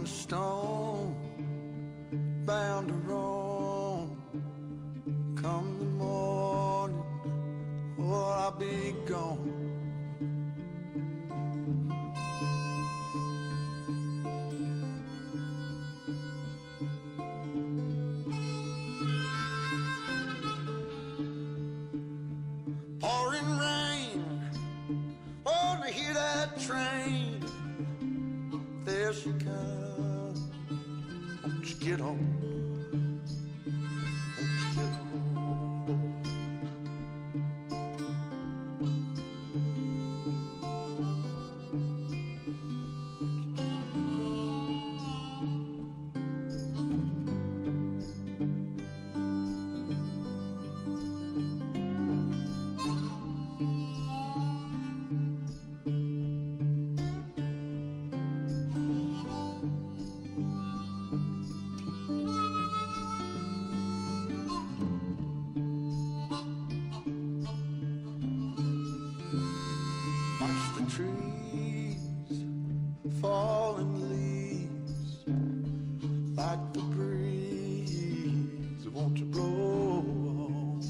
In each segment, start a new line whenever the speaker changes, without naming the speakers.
rolling stone, bound to roam. Come the morning, or I'll be gone. Pouring rain, wanna hear that train. There she comes, won't you get on? Won't you get on? Trees, falling leaves, like the breeze, won't you blow on?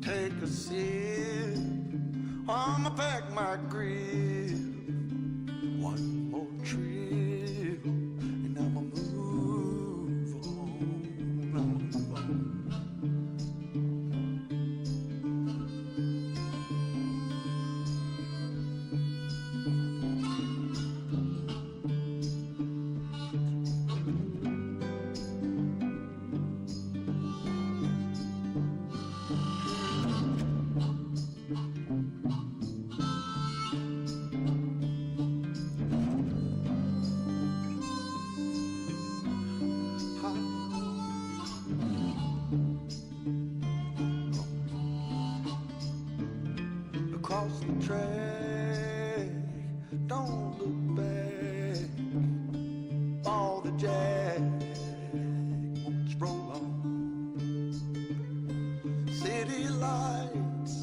Take a sip, I'ma pack my grip. One more trip, and I'ma move on. Across the track, don't look back. All the jack, won't you roll on? City lights,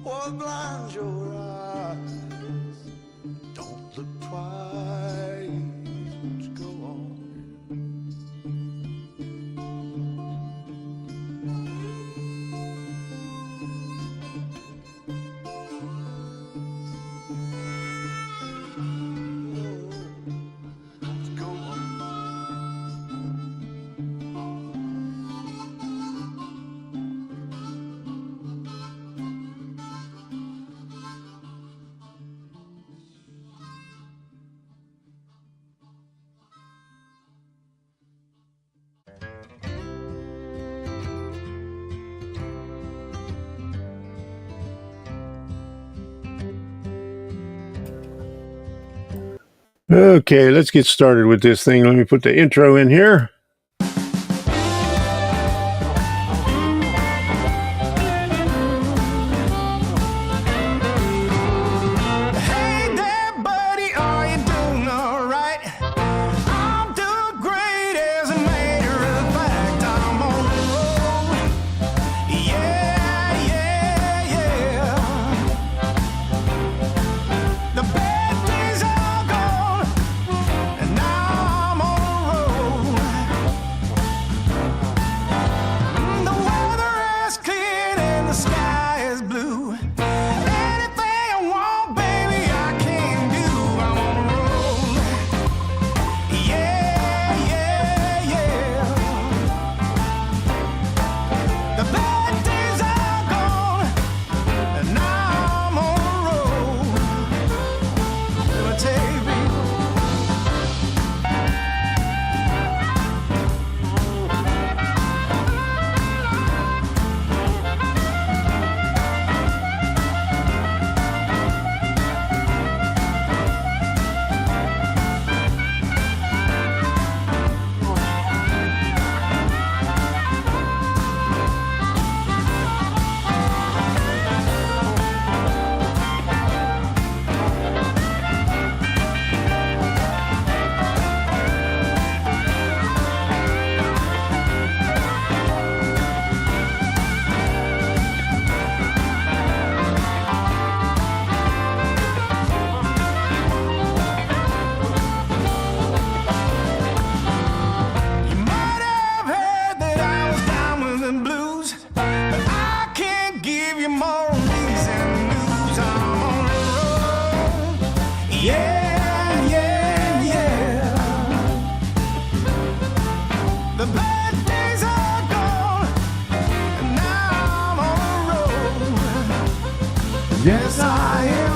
what blinds your eyes? Don't look twice, won't you go on?
Okay, let's get started with this thing. Let me put the intro in here.
Yeah, yeah, yeah. The bad days are gone, and now I'm on the road. Yes, I am.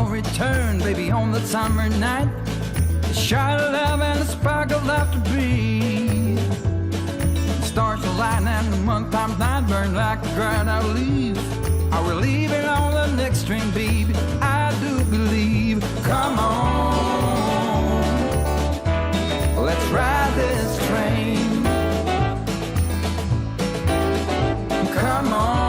Return, baby, on the summer night. A shot of love and a spark of love to breathe. The stars align and the month times night burn like a dried out leaf. Are we leaving on the next train, baby? I do believe. Come on, let's ride this train. Come on.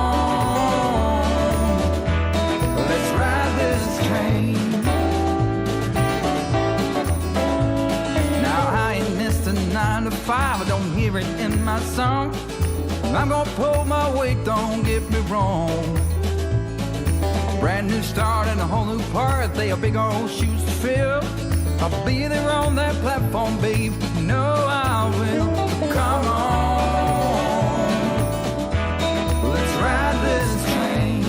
I don't hear it in my song. I'm gonna pull my weight, don't get me wrong. A brand new start and a whole new part. They are big old shoes to fill. I'll be there on that platform, babe. You know I will. Come on, let's ride this train.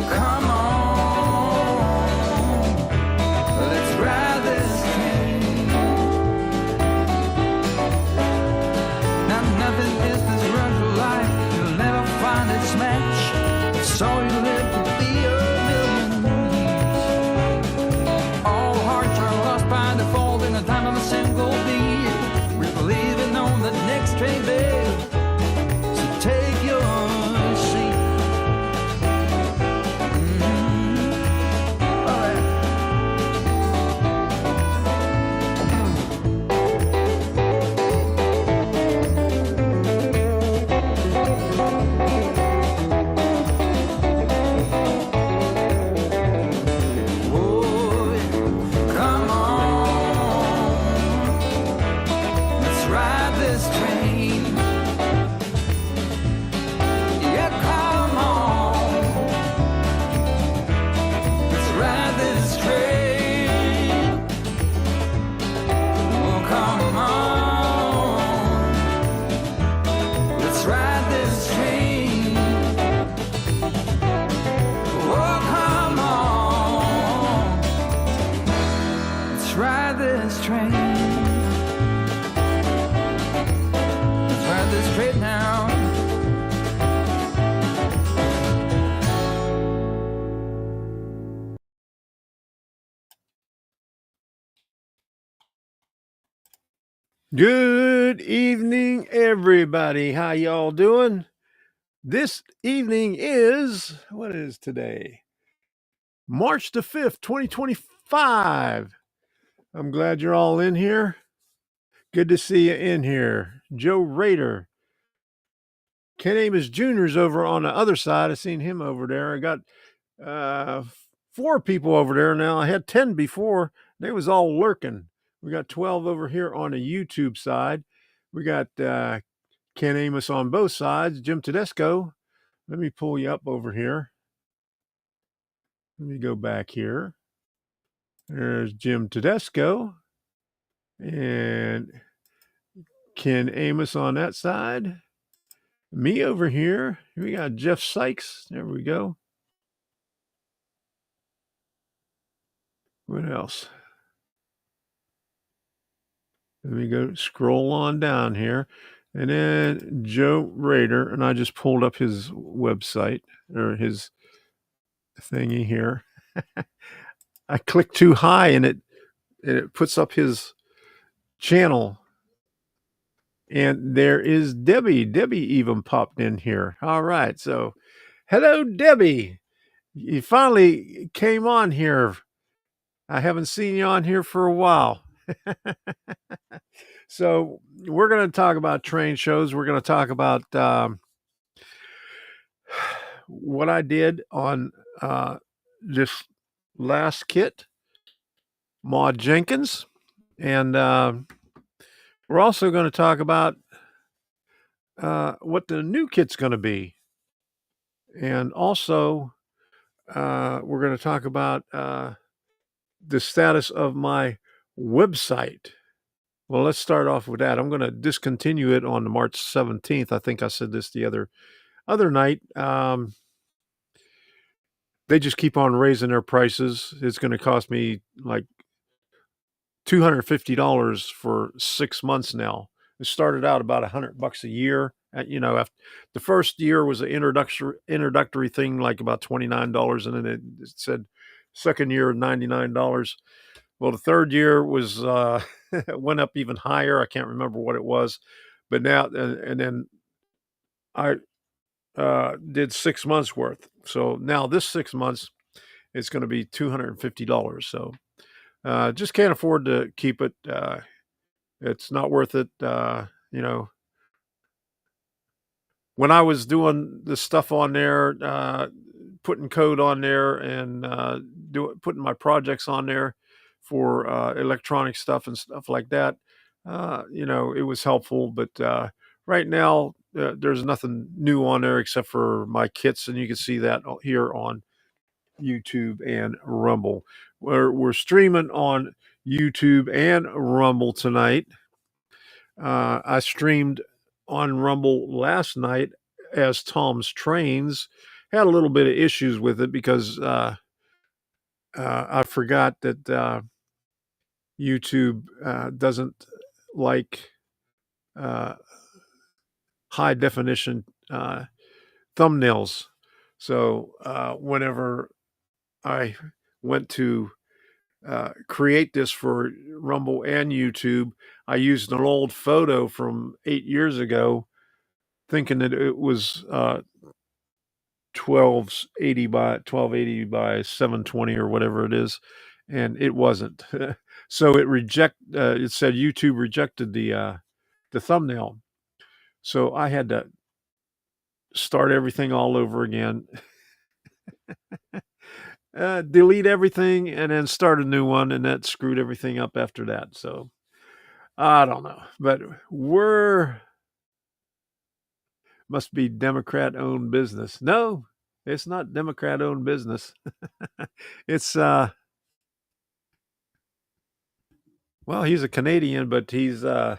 Come on, let's ride this train. Nothing is this run for life. You'll never find its match. It's all you live to be a million years. All hearts are lost by default in the time of a single beat. We're believing on the next train, babe. So take your seat. All right.
Good evening, everybody. How y'all doing? This evening is, what is today? March the 5th, 2025. I'm glad you're all in here. Good to see you in here. Joe Rader. Ken Amos Jr.'s over on the other side. I've seen him over there. I got 4 people over there now. I had 10 before. They was all lurking. We got 12 over here on the YouTube side. We got Ken Amos on both sides. Jim Tedesco. Let me pull you up over here. Let me go back here. There's Jim Tedesco. And Ken Amos on that side. Me over here. We got Jeff Sykes. There we go. What else? Let me go scroll on down here. And then Joe Rader, and I just pulled up his website or his thingy here. I clicked too high and it puts up his channel. And there is Debbie. Debbie even popped in here. All right. So, hello, Debbie. You finally came on here. I haven't seen you on here for a while. So, we're going to talk about train shows. We're going to talk about what I did on this last kit, Maud Jenkins. And we're also going to talk about what the new kit's going to be. And also, we're going to talk about the status of my website. Well, let's start off with that. I'm going to discontinue it on March 17th. I think I said this the other night. They just keep on raising their prices. It's going to cost me like $250 for 6 months now. It started out about $100 a year. After the first year was an introductory thing, like about $29, and then it said second year $99. Well, the third year was went up even higher. I can't remember what it was, but now and then I did 6 months worth. So now this 6 months it's going to be $250. So just can't afford to keep it. It's not worth it. When I was doing the stuff on there, putting code on there and putting my projects on there for electronic stuff and stuff like that, it was helpful. But right now, there's nothing new on there except for my kits, and you can see that here on YouTube and Rumble. We're streaming on YouTube and Rumble tonight. I streamed on Rumble last night as Tom's Trains. Had a little bit of issues with it because I forgot that YouTube doesn't like high definition thumbnails. So whenever I went to create this for Rumble and YouTube, I used an old photo from 8 years ago, thinking that it was 1280 by 720 or whatever it is, and it wasn't. So it said YouTube rejected the thumbnail. So I had to start everything all over again. Delete everything and then start a new one, and that screwed everything up after that. So I don't know, but must be Democrat-owned business. No, it's not Democrat-owned business. It's well, he's a Canadian, but he's I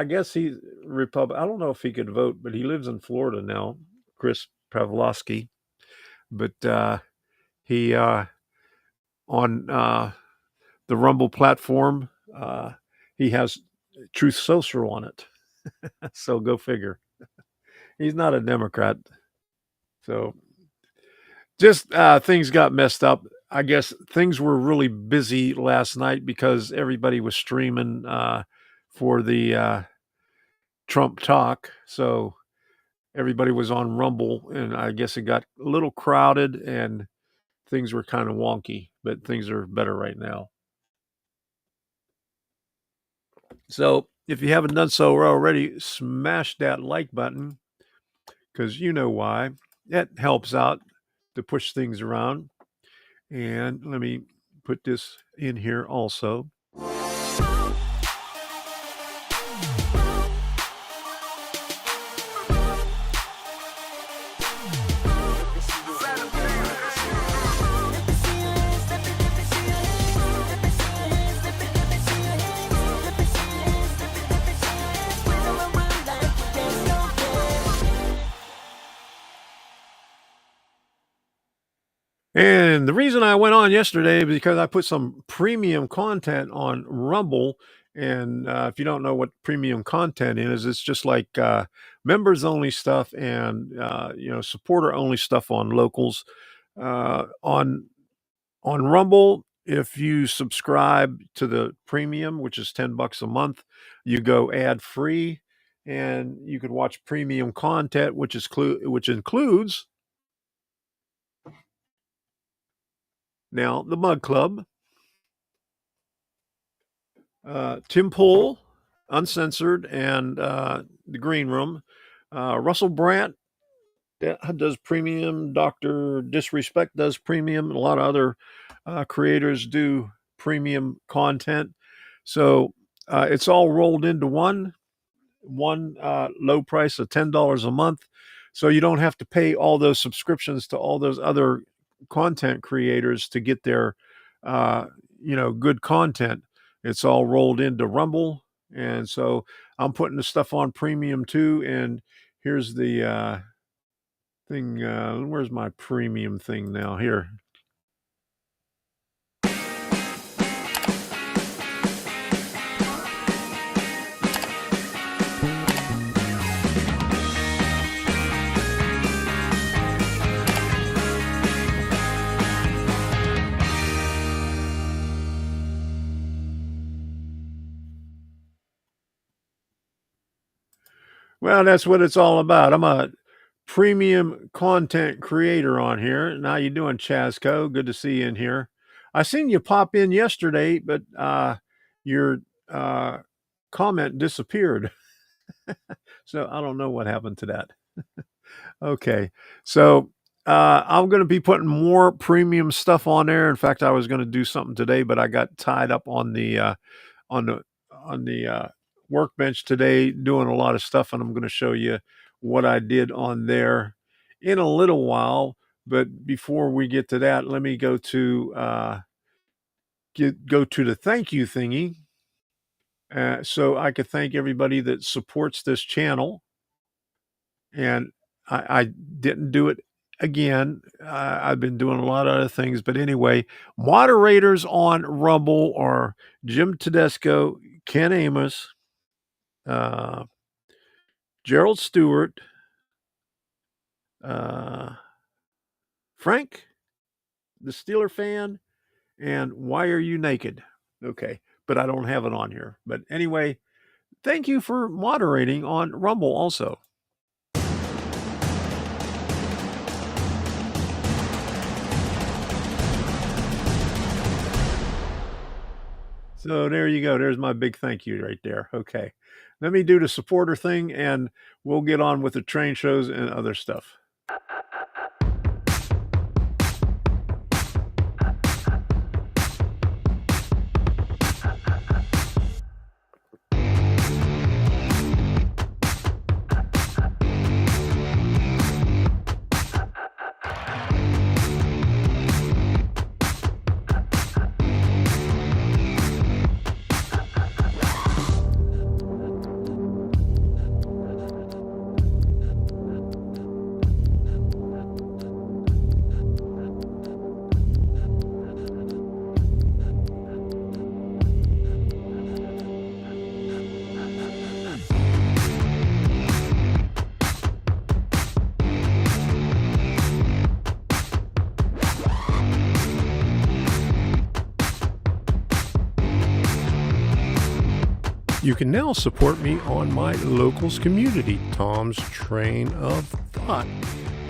guess he's Republican. I don't know if he could vote, but he lives in Florida now, Chris Pavlovsky. But he on the Rumble platform, he has Truth Social on it. So go figure. He's not a Democrat. So just things got messed up. I guess things were really busy last night because everybody was streaming for the Trump talk. So everybody was on Rumble, and I guess it got a little crowded and things were kind of wonky, but things are better right now. So if you haven't done so already, smash that like button, because you know why. That helps out to push things around. And let me put this in here also. And the reason I went on yesterday is because I put some premium content on Rumble. And if you don't know what premium content is, it's just like members only stuff and supporter only stuff on locals. On Rumble, if you subscribe to the premium, which is $10 a month, you go ad free, and you can watch premium content, which includes now the Mug Club, Tim Pool, Uncensored, and the Green Room. Russell Brand does premium. Dr. Disrespect does premium. A lot of other creators do premium content. So it's all rolled into one low price of $10 a month. So you don't have to pay all those subscriptions to all those other content creators to get their good content. It's all rolled into Rumble. And so I'm putting the stuff on premium too. And here's the thing. Where's my premium thing now? Here. Well, that's what it's all about. I'm a premium content creator on here. And how you doing, Chasco? Good to see you in here. I seen you pop in yesterday, but your comment disappeared. So I don't know what happened to that. Okay. So I'm going to be putting more premium stuff on there. In fact, I was going to do something today, but I got tied up on the workbench today doing a lot of stuff, and I'm going to show you what I did on there in a little while. But before we get to that, let me go to the thank you thingy, so I could thank everybody that supports this channel. And I didn't do it again. I've been doing a lot of other things, but anyway, moderators on Rumble are Jim Tedesco, Ken Amos, Gerald Stewart, Frank, the Steeler fan, and Why Are You Naked? Okay, but I don't have it on here. But anyway, thank you for moderating on Rumble also. So there you go. There's my big thank you right there. Okay. Let me do the supporter thing, and we'll get on with the train shows and other stuff. You can now support me on my locals community, Tom's Train of Thought.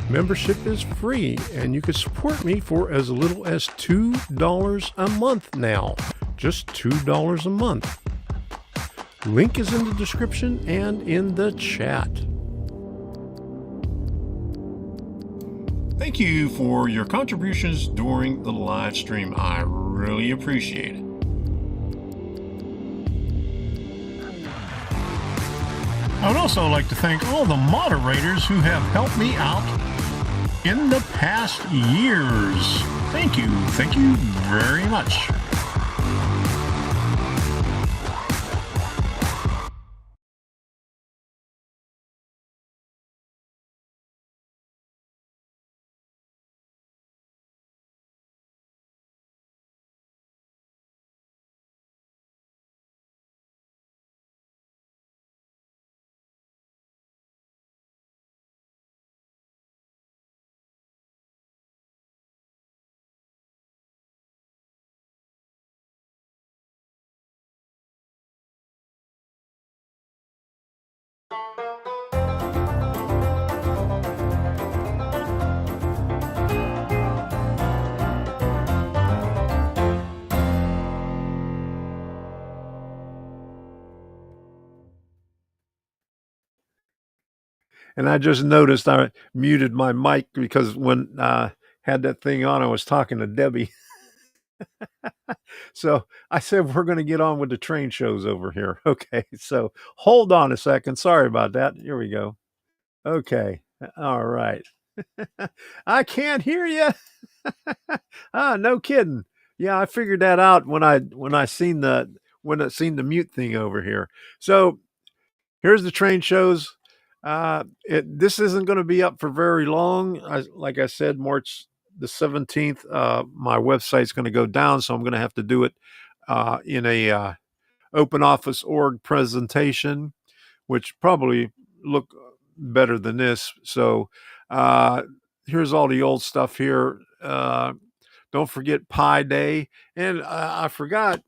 Membership is free, and you can support me for as little as $2 a month now. Just $2 a month. Link is in the description and in the chat. Thank you for your contributions during the live stream. I really appreciate it. I would also like to thank all the moderators who have helped me out in the past years. Thank you. Thank you very much. And I just noticed I muted my mic because when I had that thing on, I was talking to Debbie. So I said, we're going to get on with the train shows over here. Okay. So hold on a second. Sorry about that. Here we go. Okay. All right. I can't hear you. No kidding. Yeah, I figured that out when I seen the mute thing over here. So here's the train shows. This isn't going to be up for very long. Like I said, March the 17th, my website's going to go down, so I'm going to have to do it in a open office org presentation, which probably look better than this. So here's all the old stuff here. Don't forget Pi Day. And I forgot,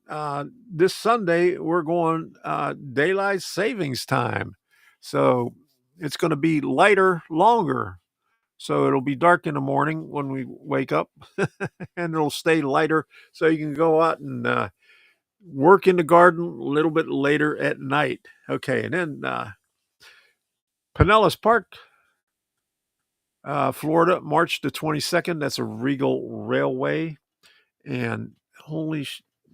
this Sunday, we're going daylight savings time. So it's going to be lighter, longer. So it'll be dark in the morning when we wake up, and it'll stay lighter. So you can go out and work in the garden a little bit later at night. Okay. And then Pinellas Park, Florida, March the 22nd. That's a Regal Railway. And holy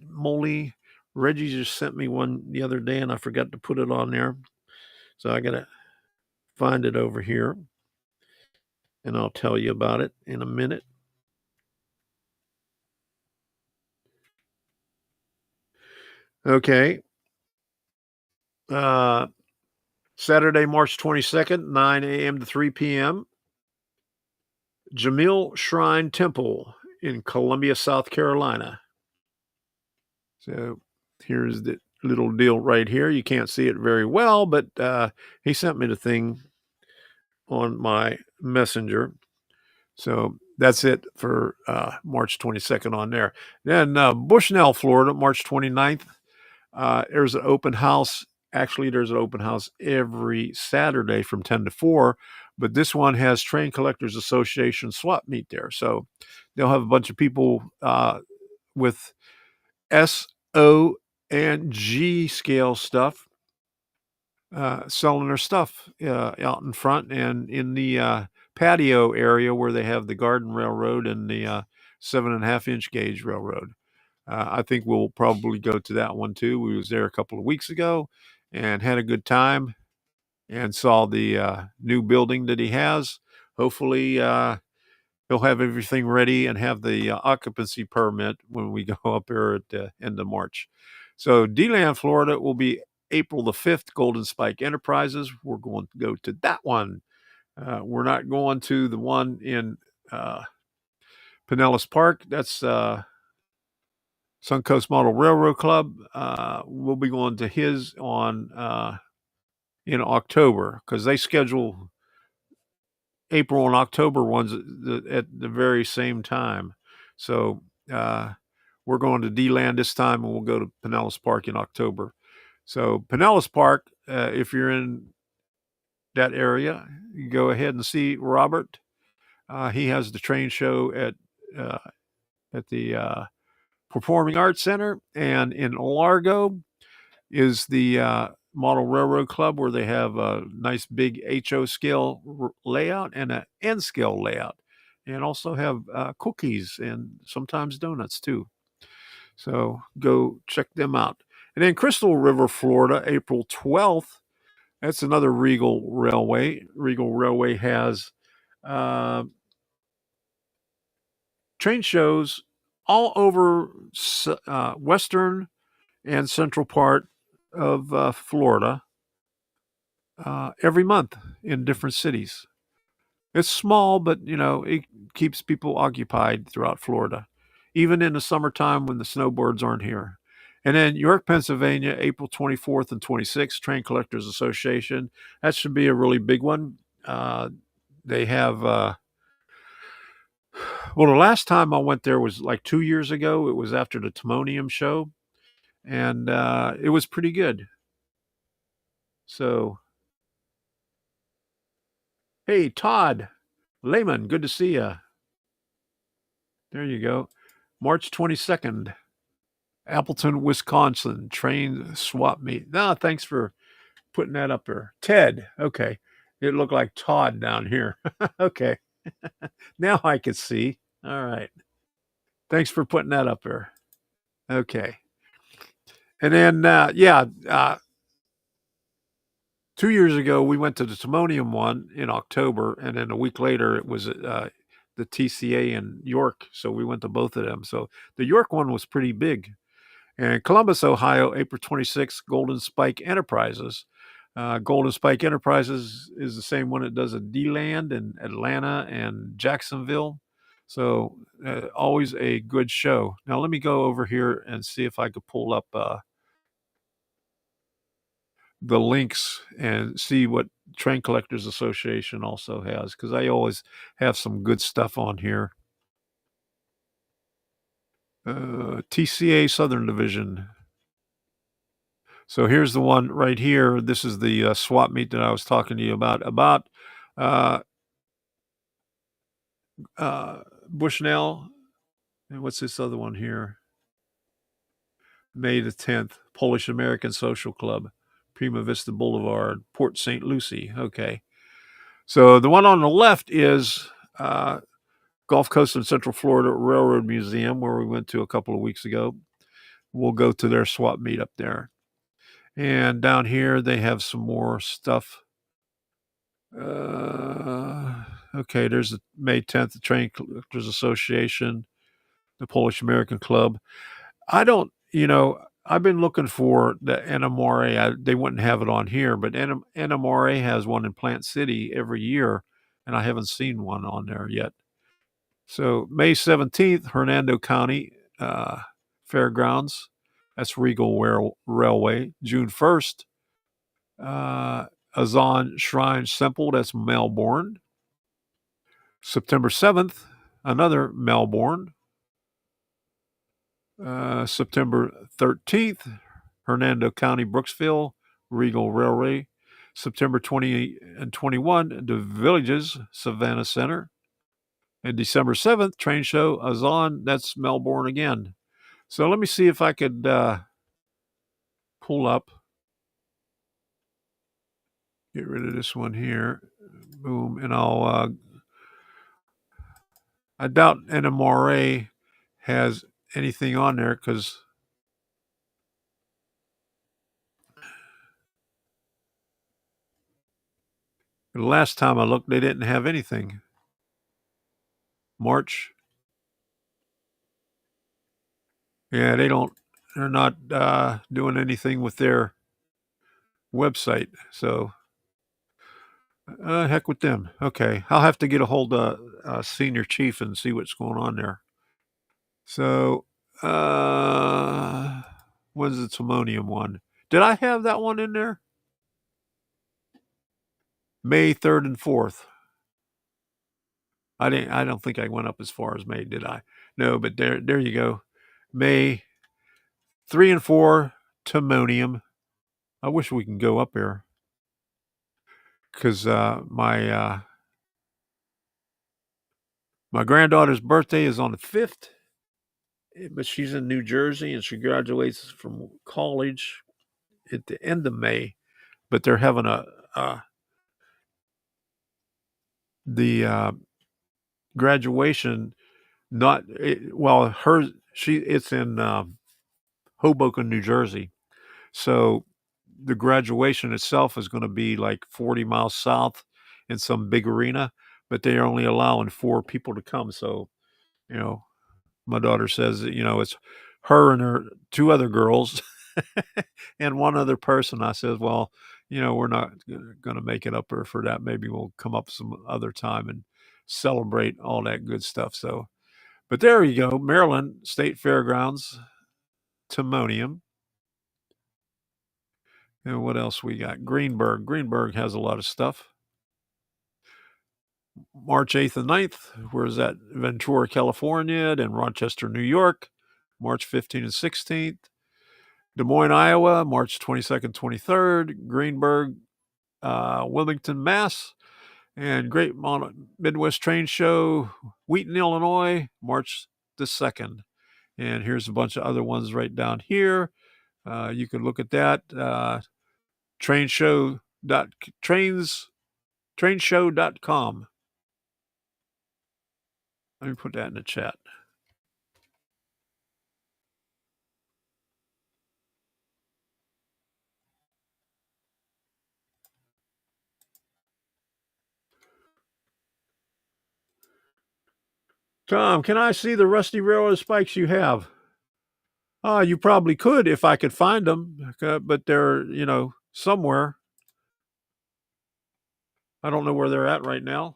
moly, Reggie just sent me one the other day and I forgot to put it on there. So I got to find it over here and I'll tell you about it in a minute. Okay. Saturday, March 22nd, 9 a.m. to 3 p.m. Jamil Shrine Temple in Columbia, South Carolina. So here's the little deal right here. You can't see it very well, but he sent me the thing on my messenger. So that's it for March 22nd on there. Then Bushnell, Florida, March 29th. There's an open house. Actually, there's an open house every Saturday from 10 to 4, but this one has Train Collectors Association swap meet there. So they'll have a bunch of people with S, O, and G scale stuff selling their stuff out in front and in the patio area where they have the garden railroad and the 7.5-inch gauge railroad. I think we'll probably go to that one too. We was there a couple of weeks ago and had a good time and saw the new building that he has. Hopefully he'll have everything ready and have the occupancy permit when we go up there at the end of March. So DeLand, Florida will be April the 5th, Golden Spike Enterprises. We're going to go to that one. We're not going to the one in Pinellas Park. That's Suncoast Model Railroad Club. We'll be going to his on in October because they schedule April and October ones at the very same time. So we're going to DeLand this time, and we'll go to Pinellas Park in October. So Pinellas Park, if you're in that area, you go ahead and see Robert. He has the train show at the Performing Arts Center, and in Largo is the Model Railroad Club, where they have a nice big HO scale layout and an N scale layout, and also have cookies and sometimes donuts too. So go check them out. And then Crystal River, Florida, April 12th. That's another Regal Railway. Regal Railway has train shows all over western and central part of Florida every month in different cities. It's small, but it keeps people occupied throughout Florida, even in the summertime when the snowbirds aren't here. And then York, Pennsylvania, April 24th and 26th, Train Collectors Association. That should be a really big one. They have, well, the last time I went there was like 2 years ago. It was after the Timonium show, and it was pretty good. So, hey, Todd Lehman, good to see you. There you go. March 22nd, Appleton, Wisconsin, train swap meet. No, thanks for putting that up there. Ted, okay. It looked like Todd down here. Okay. Now I can see. All right. Thanks for putting that up there. Okay. And then, 2 years ago, we went to the Timonium one in October, and then a week later, it was the TCA in York. So we went to both of them. So the York one was pretty big. And Columbus, Ohio, April 26th, Golden Spike Enterprises. Golden Spike Enterprises is the same one that does a D-Land in Atlanta and Jacksonville. So always a good show. Now let me go over here and see if I could pull up the links and see what Train Collectors Association also has, because I always have some good stuff on here. TCA Southern Division. So here's the one right here. This is the swap meet that I was talking to you about Bushnell. And what's this other one here? May the 10th, Polish American Social Club, Prima Vista Boulevard, Port St. Lucie. Okay. So the one on the left is Gulf Coast and Central Florida Railroad Museum, where we went to a couple of weeks ago. We'll go to their swap meet up there. And down here, they have some more stuff. Okay, there's the May 10th, the Train Collectors Association, the Polish American Club. I've been looking for the NMRA. They wouldn't have it on here, but NMRA has one in Plant City every year, and I haven't seen one on there yet. So May 17th, Hernando County Fairgrounds. That's Regal Railway. June 1st, Azan Shrine Simple. That's Melbourne. September 7th, another Melbourne. September 13th, Hernando County, Brooksville, Regal Railway. September 20 and 21, the Villages, Savannah Center. And December 7th, train show, Azan, that's Melbourne again. So let me see if I could pull up. Get rid of this one here. Boom. And I doubt NMRA has anything on there because the last time I looked, they didn't have anything. March. Yeah, they're not doing anything with their website. So, heck with them. Okay. I'll have to get a hold of Senior Chief and see what's going on there. So, when's the Timonium one? Did I have that one in there? May 3rd and 4th. I don't think I went up as far as May, did I? No, but there you go. May 3 and 4, Timonium. I wish we can go up there because my granddaughter's birthday is on the 5th, but she's in New Jersey and she graduates from college at the end of May. But they're having the graduation. It's in Hoboken, New Jersey. So the graduation itself is going to be like 40 miles south in some big arena, but they're only allowing 4 people to come. So, my daughter says that, it's her and her 2 other girls and 1 other person. I said, well, we're not going to make it up there for that. Maybe we'll come up some other time and celebrate all that good stuff. So, but there you go. Maryland State Fairgrounds, Timonium. And what else we got? Greenberg. Greenberg has a lot of stuff. March 8th and 9th. Where's that? Ventura, California, then Rochester, New York. March 15th and 16th. Des Moines, Iowa, March 22nd, 23rd. Greenberg, Wilmington, Mass. And Great Midwest Train Show, Wheaton, Illinois, March the 2nd. And here's a bunch of other ones right down here. You can look at that. Trains trainshow.com. Let me put that in the chat. Tom, can I see the rusty railroad spikes you have? You probably could if I could find them, but they're, somewhere. I don't know where they're at right now.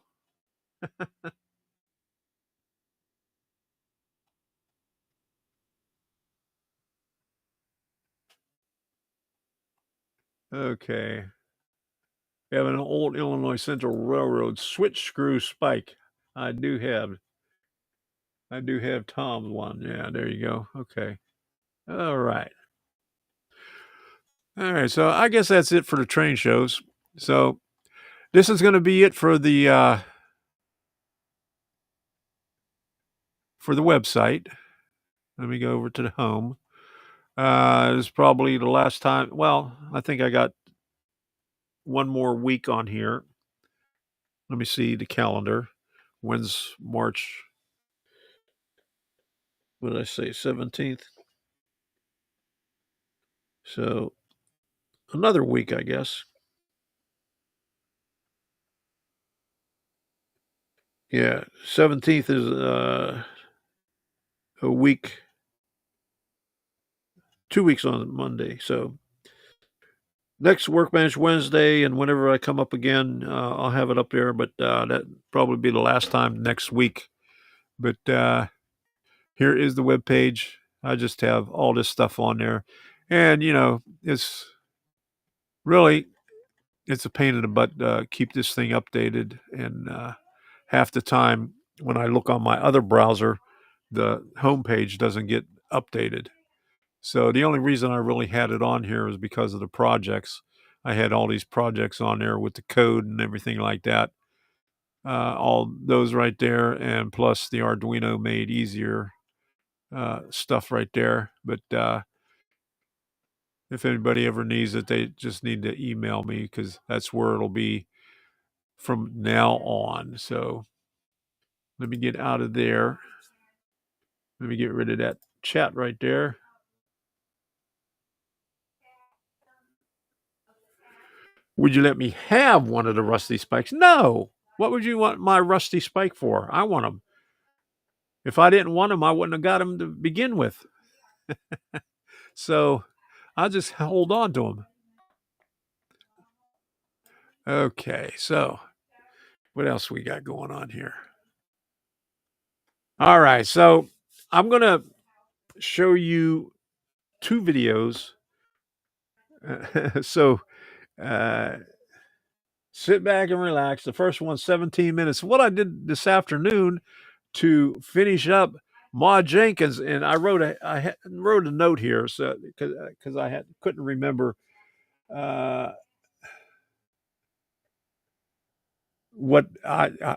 Okay. We have an old Illinois Central Railroad switch screw spike. I do have Tom's one. Yeah, there you go. Okay. All right. All right. So I guess that's it for the train shows. So this is going to be it for the website. Let me go over to the home. It's probably the last time. Well, I think I got one more week on here. Let me see the calendar. When's March? What did I say? 17th. So another week, I guess. Yeah, 17th is a week, 2 weeks on Monday. So next Workbench Wednesday, and whenever I come up again, I'll have it up there. But that probably be the last time next week. But here is the web page. I just have all this stuff on there, and it's really a pain in the butt to keep this thing updated. And half the time when I look on my other browser, the homepage doesn't get updated. So the only reason I really had it on here is because of the projects. I had all these projects on there with the code and everything like that. All those right there, and plus the Arduino made easier stuff right there. But if anybody ever needs it, they just need to email me, because that's where it'll be from now on. So let me get out of there. Let me get rid of that chat right there. Would you let me have one of the rusty spikes? No. What would you want my rusty spike for? I want them. If I didn't want them, I wouldn't have got them to begin with. So I'll just hold on to them. Okay, so what else we got going on here? All right, so I'm going to show you 2 videos. So sit back and relax. The first one's 17 minutes. What I did this afternoon to finish up Ma Jenkins, and I wrote a note here, so because I couldn't remember what I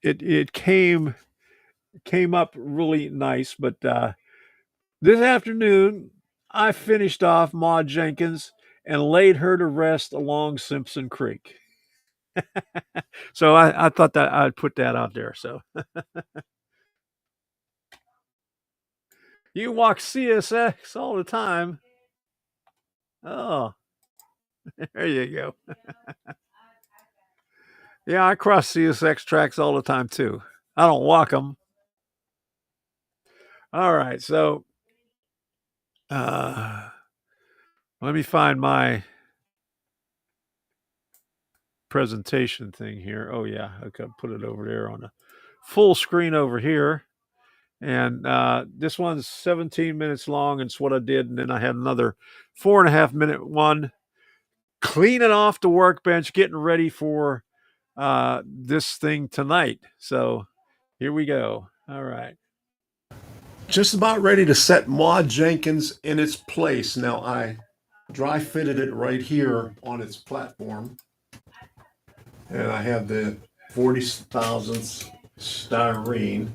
it came up really nice, but this afternoon I finished off Ma Jenkins and laid her to rest along Simpson Creek. So I thought that I'd put that out there. So you walk CSX all the time. Oh, there you go. Yeah, I cross CSX tracks all the time too. I don't walk them. All right, so let me find my presentation thing here. Oh yeah, I could put it over there on a full screen over here. And this one's 17 minutes long, and it's what I did. And then I had another 4.5 minute one, cleaning off the workbench, getting ready for this thing tonight. So here we go. All right.
Just about ready to set Ma Jenkins in its place. Now I dry fitted it right here on its platform. And I have the 40 thousandths styrene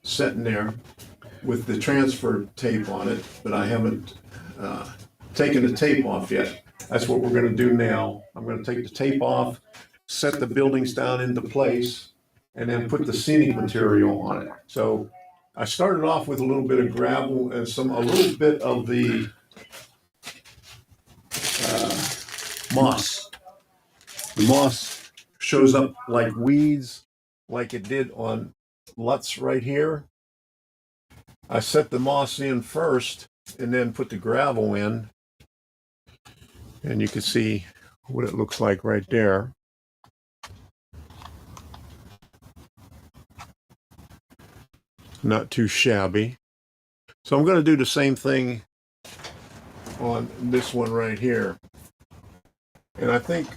sitting there with the transfer tape on it, but I haven't taken the tape off yet. That's what we're going to do now. I'm going to take the tape off, set the buildings down into place, and then put the scenic material on it. So I started off with a little bit of gravel and a little bit of the moss. The moss shows up like weeds, like it did on Lutz right here. I set the moss in first and then put the gravel in. And you can see what it looks like right there. Not too shabby. So I'm going to do the same thing on this one right here. And I think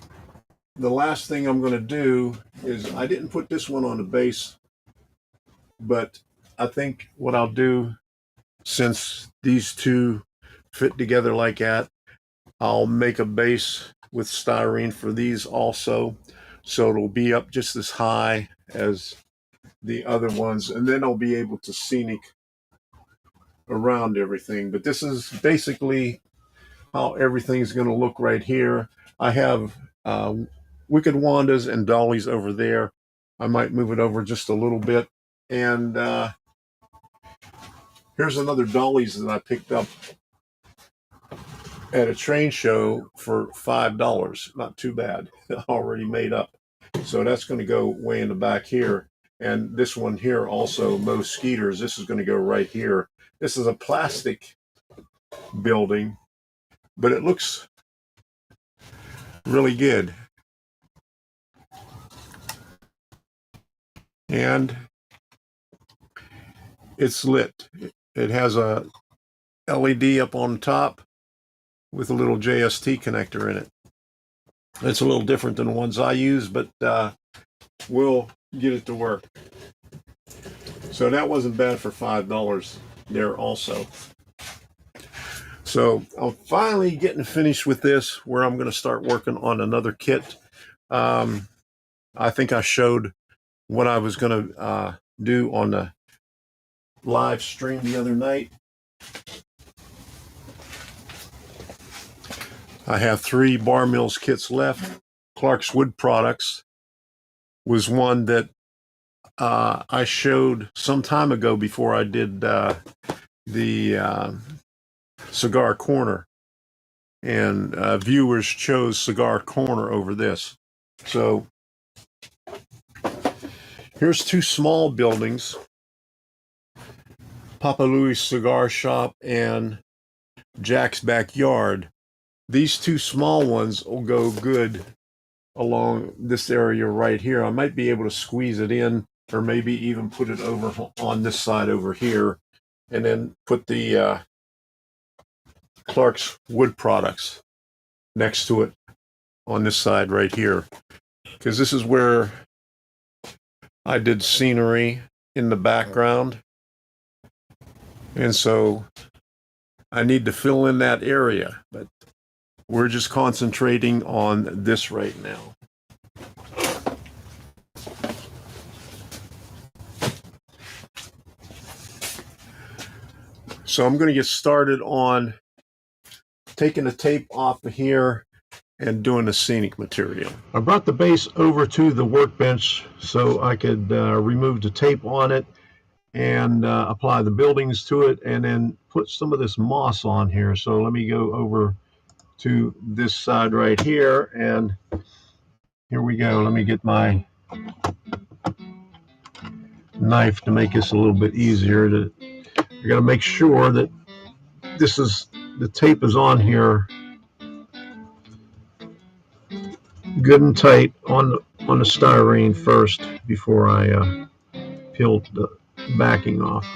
the last thing I'm going to do is, I didn't put this one on the base, but I think what I'll do, since these two fit together like that, I'll make a base with styrene for these also, so it'll be up just as high as the other ones, and then I'll be able to scenic around everything. But this is basically how everything's going to look right here. I have Wicked Wandas and Dollies over there. I might move it over just a little bit. And here's another Dollies that I picked up at a train show for $5. Not too bad. Already made up. So that's going to go way in the back here. And this one here also, Mow Skeeters, this is going to go right here. This is a plastic building, but it looks really good. And it's lit. It has a LED up on top with a little JST connector in it. It's a little different than the ones I use, but we'll get it to work. So that wasn't bad for $5 there also. So I'm finally getting finished with this, where I'm going to start working on another kit. I think I showed what I was going to do on the live stream the other night. I have 3 Bar Mills kits left. Clark's Wood Products was one that I showed some time ago before I did the Cigar Corner. And viewers chose Cigar Corner over this. So here's 2 small buildings. Papa Louis Cigar Shop and Jack's Backyard. These 2 small ones will go good along this area right here. I might be able to squeeze it in, or maybe even put it over on this side over here, and then put the Clark's Wood Products next to it on this side right here. Because this is where I did scenery in the background. And so I need to fill in that area, but we're just concentrating on this right now. So I'm going to get started on taking the tape off of here and doing the scenic material. I brought the base over to the workbench so I could remove the tape on it and apply the buildings to it, and then put some of this moss on here. So let me go over to this side right here, and here we go. Let me get my knife to make this a little bit easier. I got to make sure that the tape is on here good and tight on the styrene first before I peel the backing off.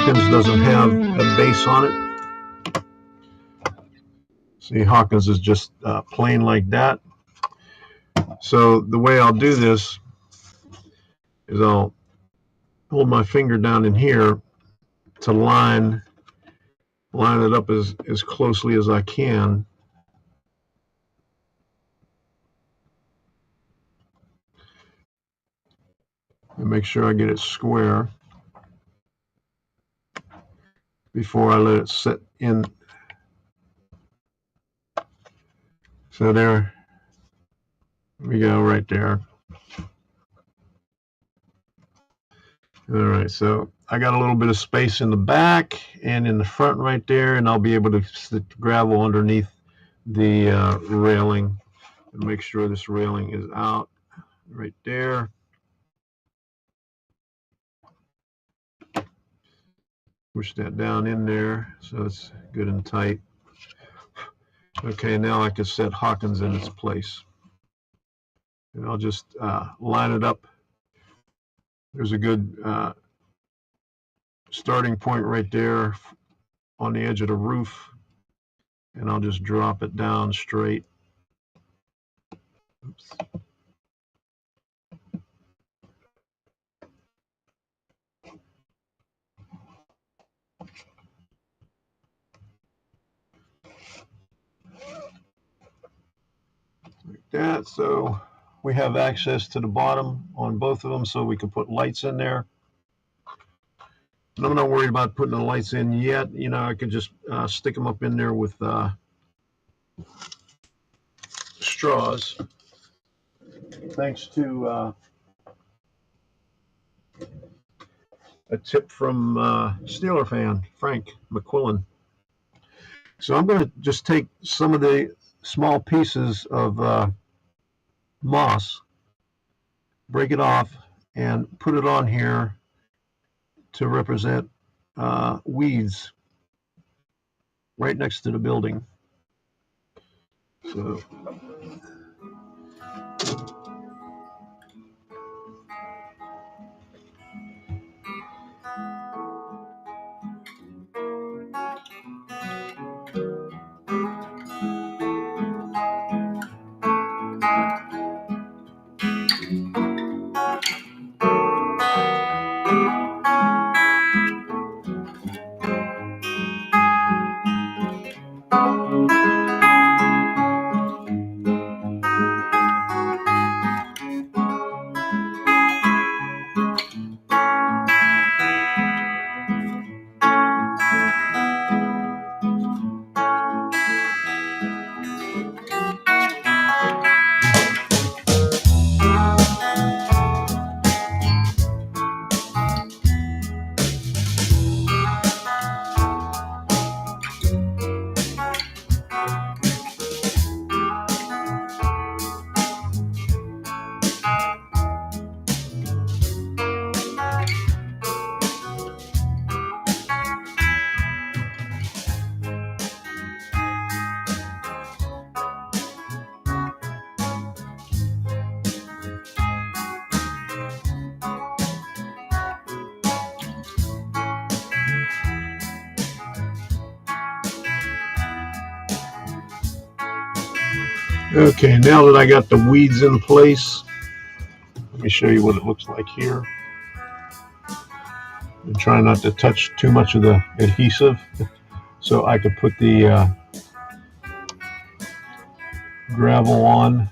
Hawkins doesn't have a base on it. See, Hawkins is just plain like that. So the way I'll do this is I'll hold my finger down in here to line it up as closely as I can. And make sure I get it square before I let it set in. So there we go, right there. All right, so I got a little bit of space in the back and in the front right there, and I'll be able to sit gravel underneath the railing and make sure this railing is out right there. Push that down in there so it's good and tight. Okay, now I can set Hawkins in its place. And I'll just line it up. There's a good starting point right there on the edge of the roof. And I'll just drop it down straight. Oops. Like that. So we have access to the bottom on both of them, so we can put lights in there. And I'm not worried about putting the lights in yet. You know, I could just stick them up in there with straws. Thanks to a tip from Steeler fan, Frank McQuillan. So I'm going to just take some of the small pieces of moss, break it off, and put it on here to represent weeds right next to the building. So okay, now that I got the weeds in place, let me show you what it looks like here. And try not to touch too much of the adhesive, so I could put the gravel on.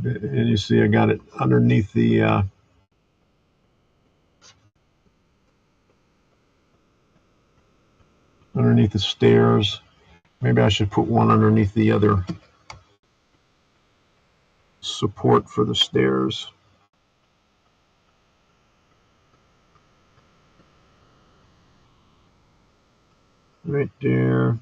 And you see I got it underneath the stairs. Maybe I should put one underneath the other support for the stairs. Right there.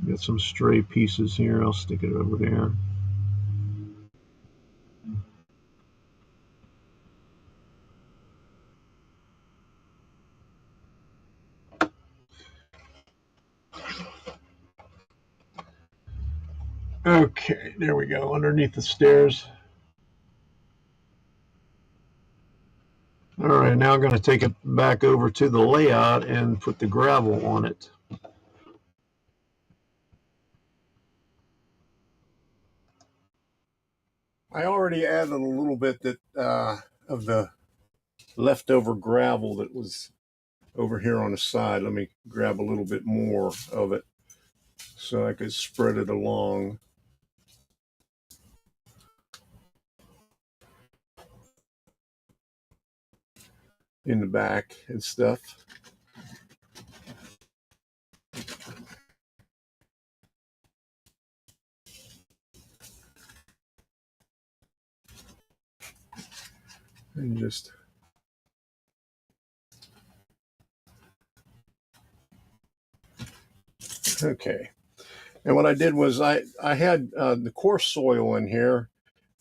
Got some stray pieces here. I'll stick it over there. Okay, there we go, underneath the stairs. All right, now I'm going to take it back over to the layout and put the gravel on it.
I already added a little bit of the leftover gravel that was over here on the side. Let me grab a little bit more of it so I could spread it along. In the back and stuff. And just okay. And what I did was I had the coarse soil in here,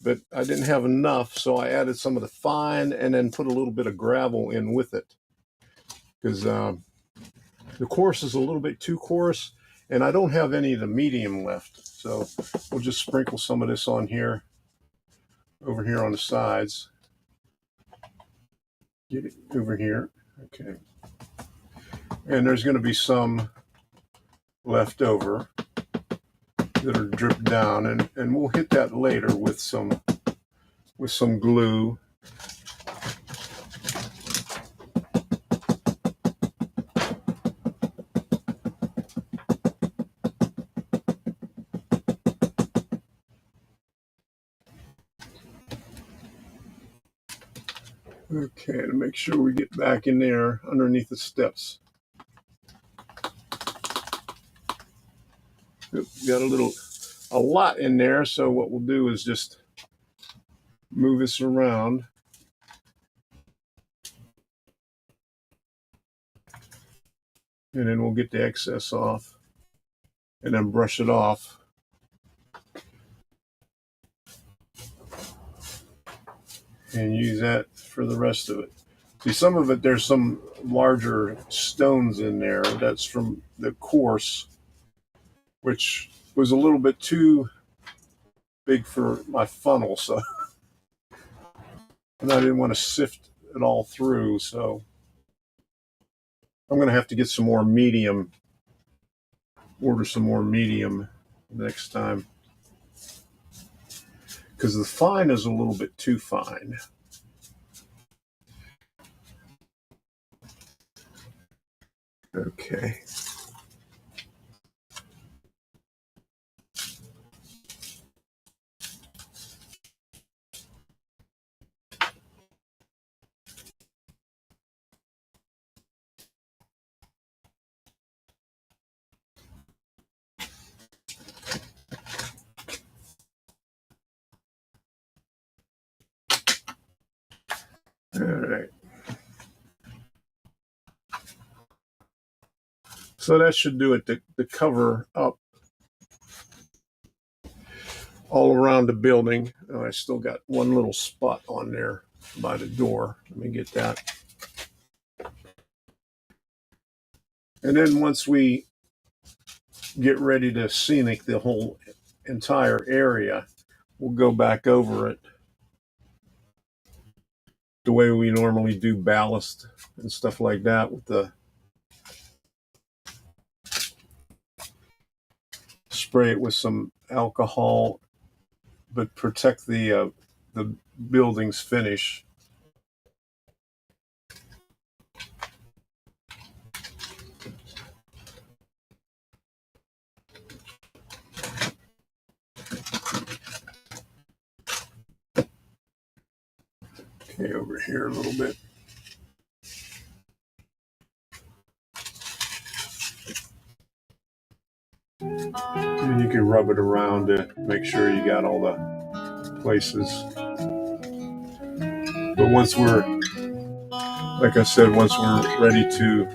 but I didn't have enough, so I added some of the fine and then put a little bit of gravel in with it, because the coarse is a little bit too coarse, and I don't have any of the medium left. So we'll just sprinkle some of this on here, over here on the sides. Get it over here. Okay. And there's going to be some left over that are dripped down, and we'll hit that later with some glue. Okay, to make sure we get back in there underneath the steps. Got a lot in there, so what we'll do is just move this around. And then we'll get the excess off and then brush it off. And use that for the rest of it. See, some of it, there's some larger stones in there. That's from the coarse, which was a little bit too big for my funnel, so and I didn't want to sift it all through, so I'm going to have to get some more medium, order some more medium next time, because the fine is a little bit too fine. Okay. All right. So that should do it to cover up all around the building. Oh, I still got one little spot on there by the door. Let me get that. And then once we get ready to scenic the whole entire area, we'll go back over it the way we normally do ballast and stuff like that, with the spray it with some alcohol, but protect the building's finish. Okay, over here a little bit. And you can rub it around to make sure you got all the places. But once we're, like I said, once we're ready to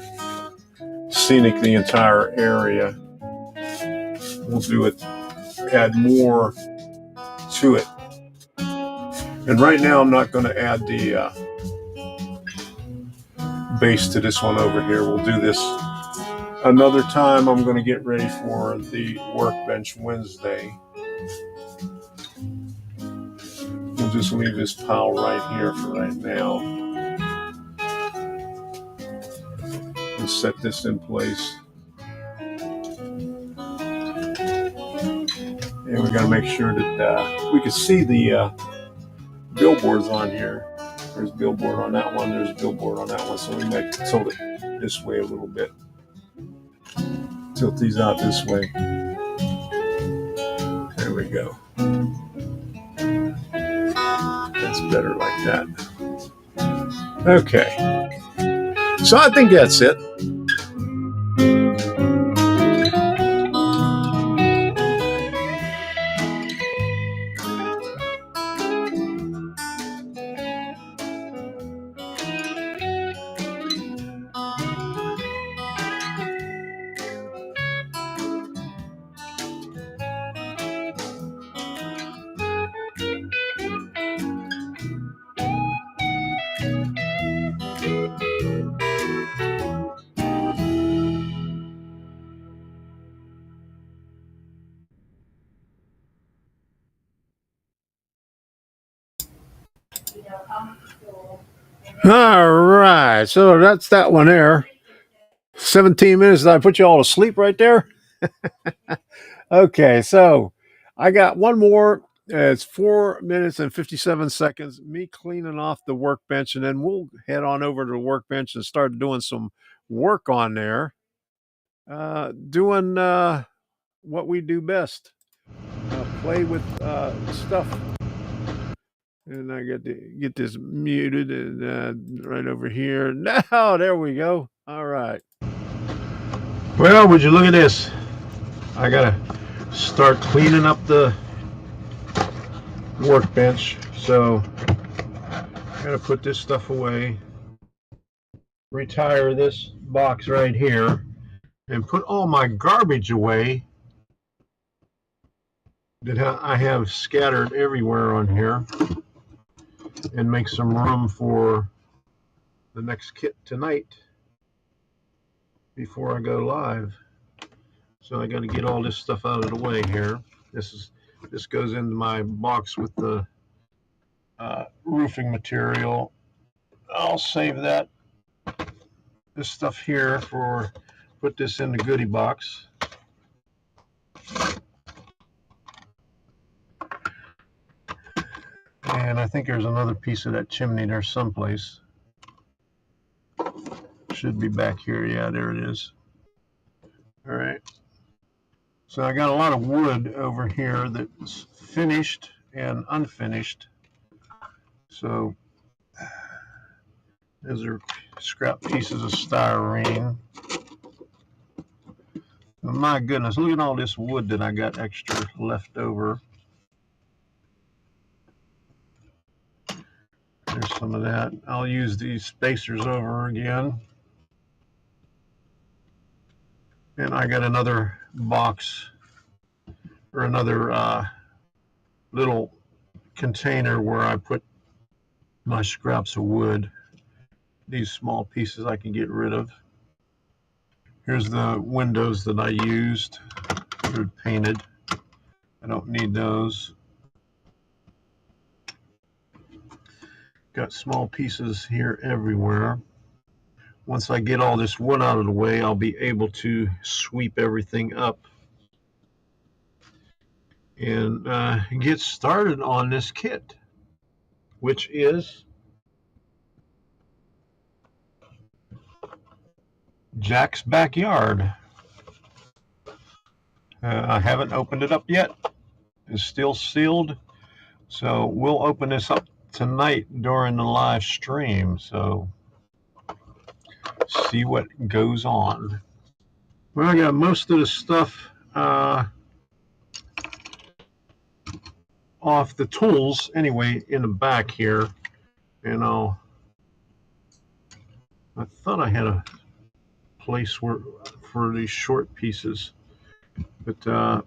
scenic the entire area, we'll do it, add more to it. And right now I'm not going to add the base to this one over here. We'll do this another time. I'm going to get ready for the Workbench Wednesday. We'll just leave this pile right here for right now and set this in place. And we got to make sure that we can see the billboards on here. There's a billboard on that one. There's a billboard on that one. So we might tilt it this way a little bit. Tilt these out this way. There we go. That's better like that. Okay. So I think that's it.
All right. So that's that one there. 17 minutes. Did I put you all to sleep right there? Okay. So I got one more. It's 4 minutes and 57 seconds. Me cleaning off the workbench, and then we'll head on over to the workbench and start doing some work on there. Doing what we do best. Play with stuff. And I got to get this muted and right over here. Now, there we go. All right. Well, would you look at this? I got to start cleaning up the workbench. So I got to put this stuff away. Retire this box right here and put all my garbage away that I have scattered everywhere on here, and make some room for the next kit tonight before I go live. So I got to get all this stuff out of the way here. This goes into my box with the roofing material. I'll save that. This stuff here put this in the goodie box. And I think there's another piece of that chimney there someplace. Should be back here. Yeah, there it is. All right. So I got a lot of wood over here that's finished and unfinished. So those are scrap pieces of styrene. Oh, my goodness, look at all this wood that I got extra left over. There's some of that. I'll use these spacers over again. And I got another box or another little container where I put my scraps of wood. These small pieces I can get rid of. Here's the windows that I used. They're painted. I don't need those. Got small pieces here everywhere. Once I get all this wood out of the way, I'll be able to sweep everything up and get started on this kit, which is Jack's Backyard. I haven't opened it up yet. It's still sealed. So we'll open this up tonight during the live stream. So see what goes on. Well, I got most of the stuff off the tools anyway in the back here. And I thought I had a place for these short pieces, but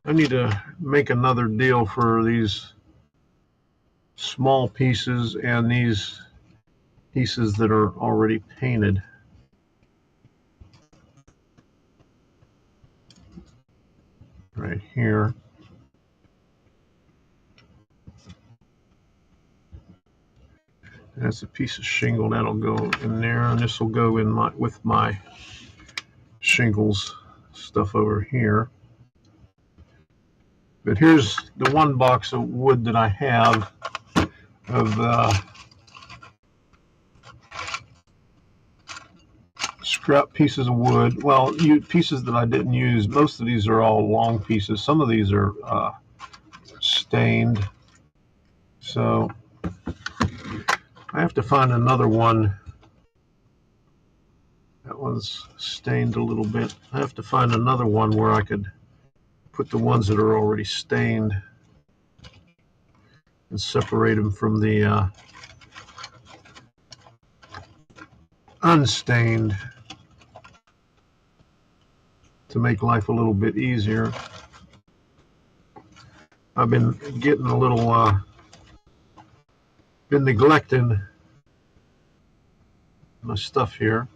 I need to make another deal for these small pieces and these pieces that are already painted. right here. That's a piece of shingle that'll go in there, and this will go in with my shingles stuff over here. But here's the one box of wood that I have of scrap pieces of wood. Well, pieces that I didn't use. Most of these are all long pieces. Some of these are stained. So I have to find another one. That one's stained a little bit. I have to find another one where I could put the ones that are already stained and separate them from the unstained to make life a little bit easier. I've been getting a little, been neglecting my stuff here.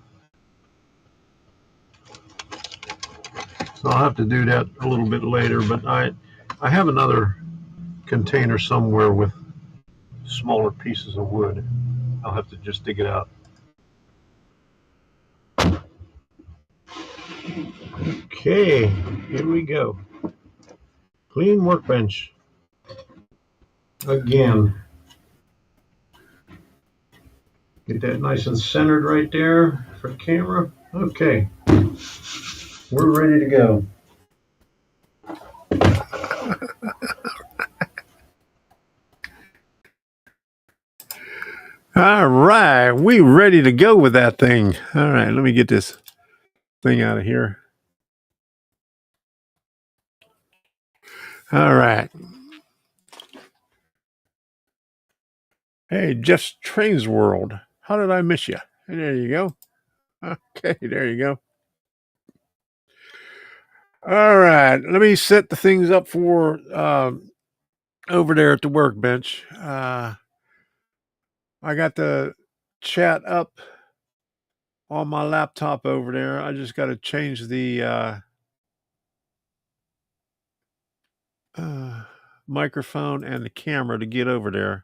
So I'll have to do that a little bit later, but I have another container somewhere with smaller pieces of wood. I'll have to just dig it out. Okay, here we go. Clean workbench. Again. Get that nice and centered right there for the camera. Okay, we're ready to go. All right, we ready to go with that thing. All right, let me get this thing out of here. All right. Hey, Jeff's Trains World. How did I miss you? There you go. Okay, there you go. All right, let me set the things up for over there at the workbench. I got the chat up on my laptop over there. I just got to change the microphone and the camera to get over there.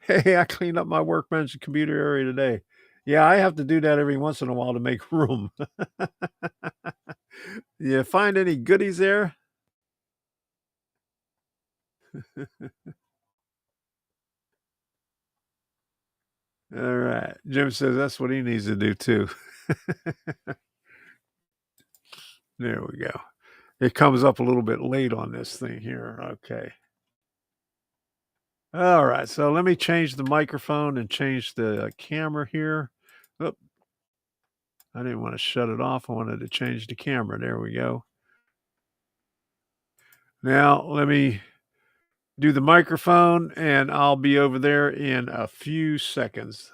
Hey, I cleaned up my workbench and computer area today. Yeah, I have to do that every once in a while to make room. You find any goodies there? All right. Jim says that's what he needs to do too. There we go. It comes up a little bit late on this thing here. Okay. All right. So let me change the microphone and change the camera here. Oop. I didn't want to shut it off. I wanted to change the camera. There we go. Now let me do the microphone and I'll be over there in a few seconds.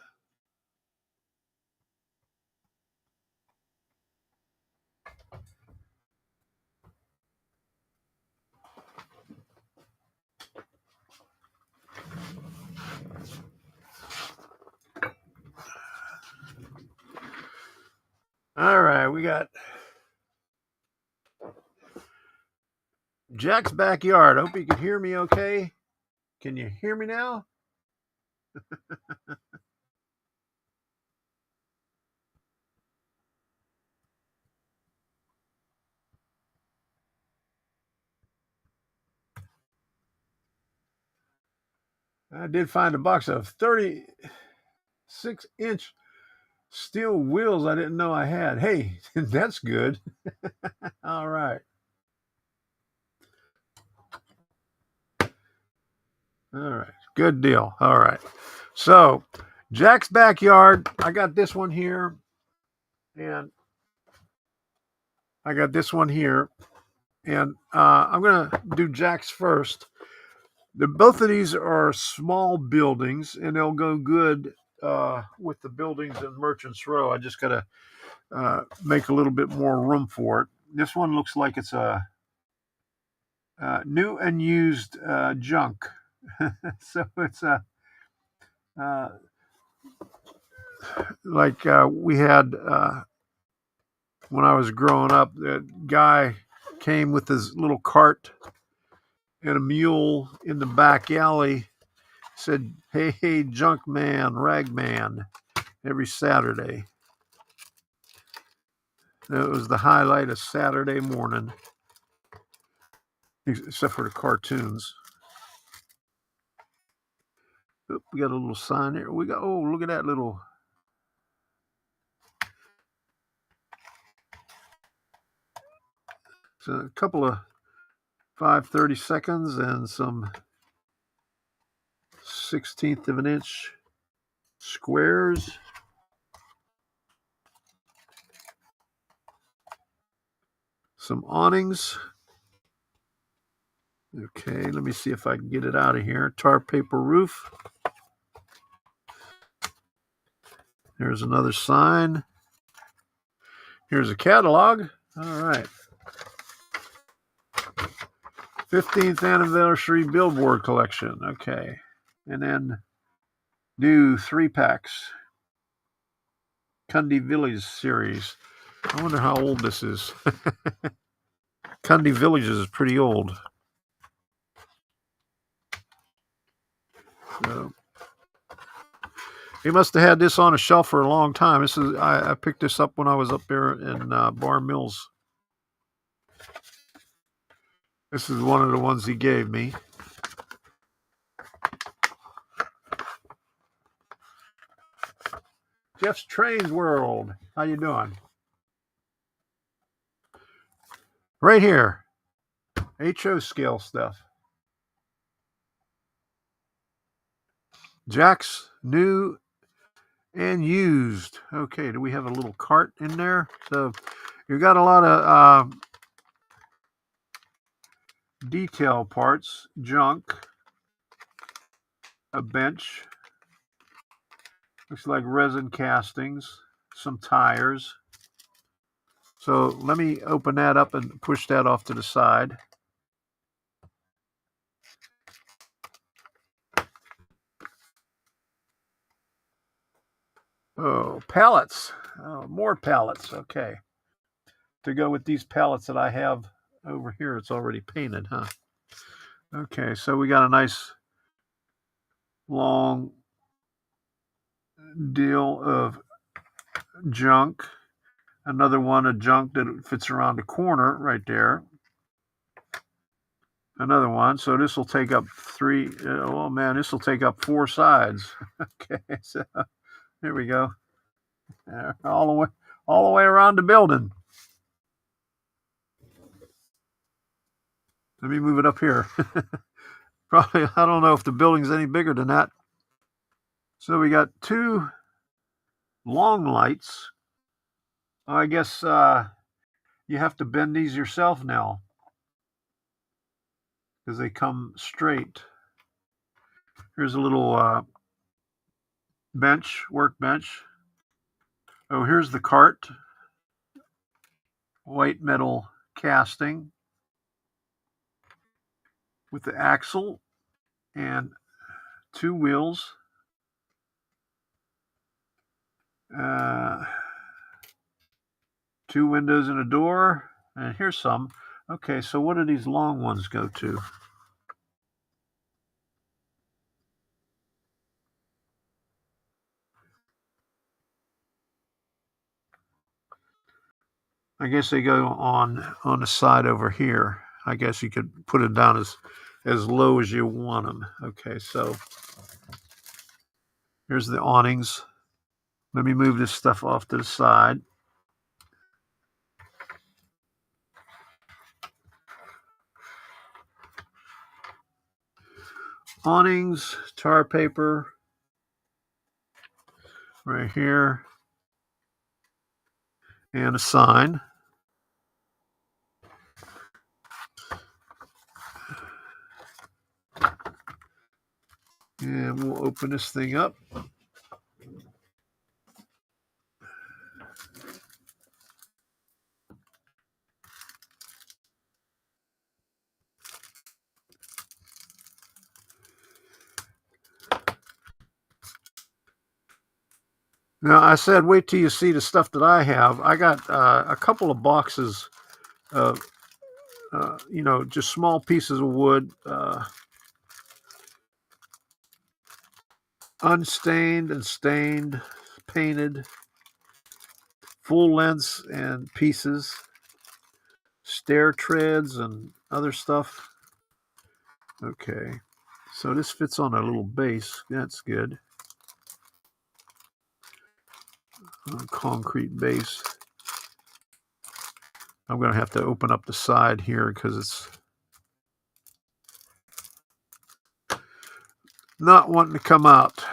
All right, we got Jack's backyard. Hope you can hear me okay. Can you hear me now? I did find a box of 36-inch steel wheels I didn't know I had. Hey, that's good. All right. All right. Good deal. All right. So, Jack's backyard. I got this one here. And I got this one here. And I'm going to do Jack's first. Both of these are small buildings, and they'll go good with the buildings in Merchants Row. I just got to make a little bit more room for it. This one looks like it's a new and used junk. So it's like we had when I was growing up. The guy came with his little cart and a mule in the back alley. Said, hey, junk man, rag man, every Saturday. That was the highlight of Saturday morning, except for the cartoons. Oh, we got a little sign there. We got, oh, look at that little. So a couple of 5/30 seconds and some 1/16 of an inch squares. Some awnings. Okay, let me see if I can get it out of here. Tar paper roof. There's another sign. Here's a catalog. All right. 15th anniversary billboard collection. Okay. And then new 3-packs. Cundy Village series. I wonder how old this is. Cundy Village is pretty old. So, he must have had this on a shelf for a long time. This is I picked this up when I was up there in Bar Mills. This is one of the ones he gave me. Jeff's Trains World. How you doing? Right here. HO scale stuff. Jack's new and used. Okay, do we have a little cart in there? So you've got a lot of detail parts, junk, a bench, looks like resin castings, some tires. So let me open that up and push that off to the side. Oh, pallets. Oh, more pallets. Okay. To go with these pallets that I have over here, it's already painted, huh? Okay, so we got a nice long deal of junk. Another one of junk that fits around the corner right there. Another one. So this will take up 3. Oh man, this will take up 4 sides. Okay, so here we go. All the way around the building. Let me move it up here. Probably, I don't know if the building's any bigger than that. So we got 2 long lights. I guess you have to bend these yourself now because they come straight. Here's a little workbench. Oh, here's the cart. White metal casting with the axle and 2 wheels. 2 windows and a door. And here's some. Okay, so what do these long ones go to? I guess they go on the side over here. I guess you could put it down as low as you want them. Okay, so here's the awnings. Let me move this stuff off to the side. Awnings, tar paper, right here, and a sign. And we'll open this thing up. Now, I said, wait till you see the stuff that I have. I got a couple of boxes of just small pieces of wood, unstained and stained, painted, full lengths and pieces, stair treads and other stuff. Okay, so this fits on a little base. That's good. A concrete base. I'm going to have to open up the side here because it's not wanting to come out.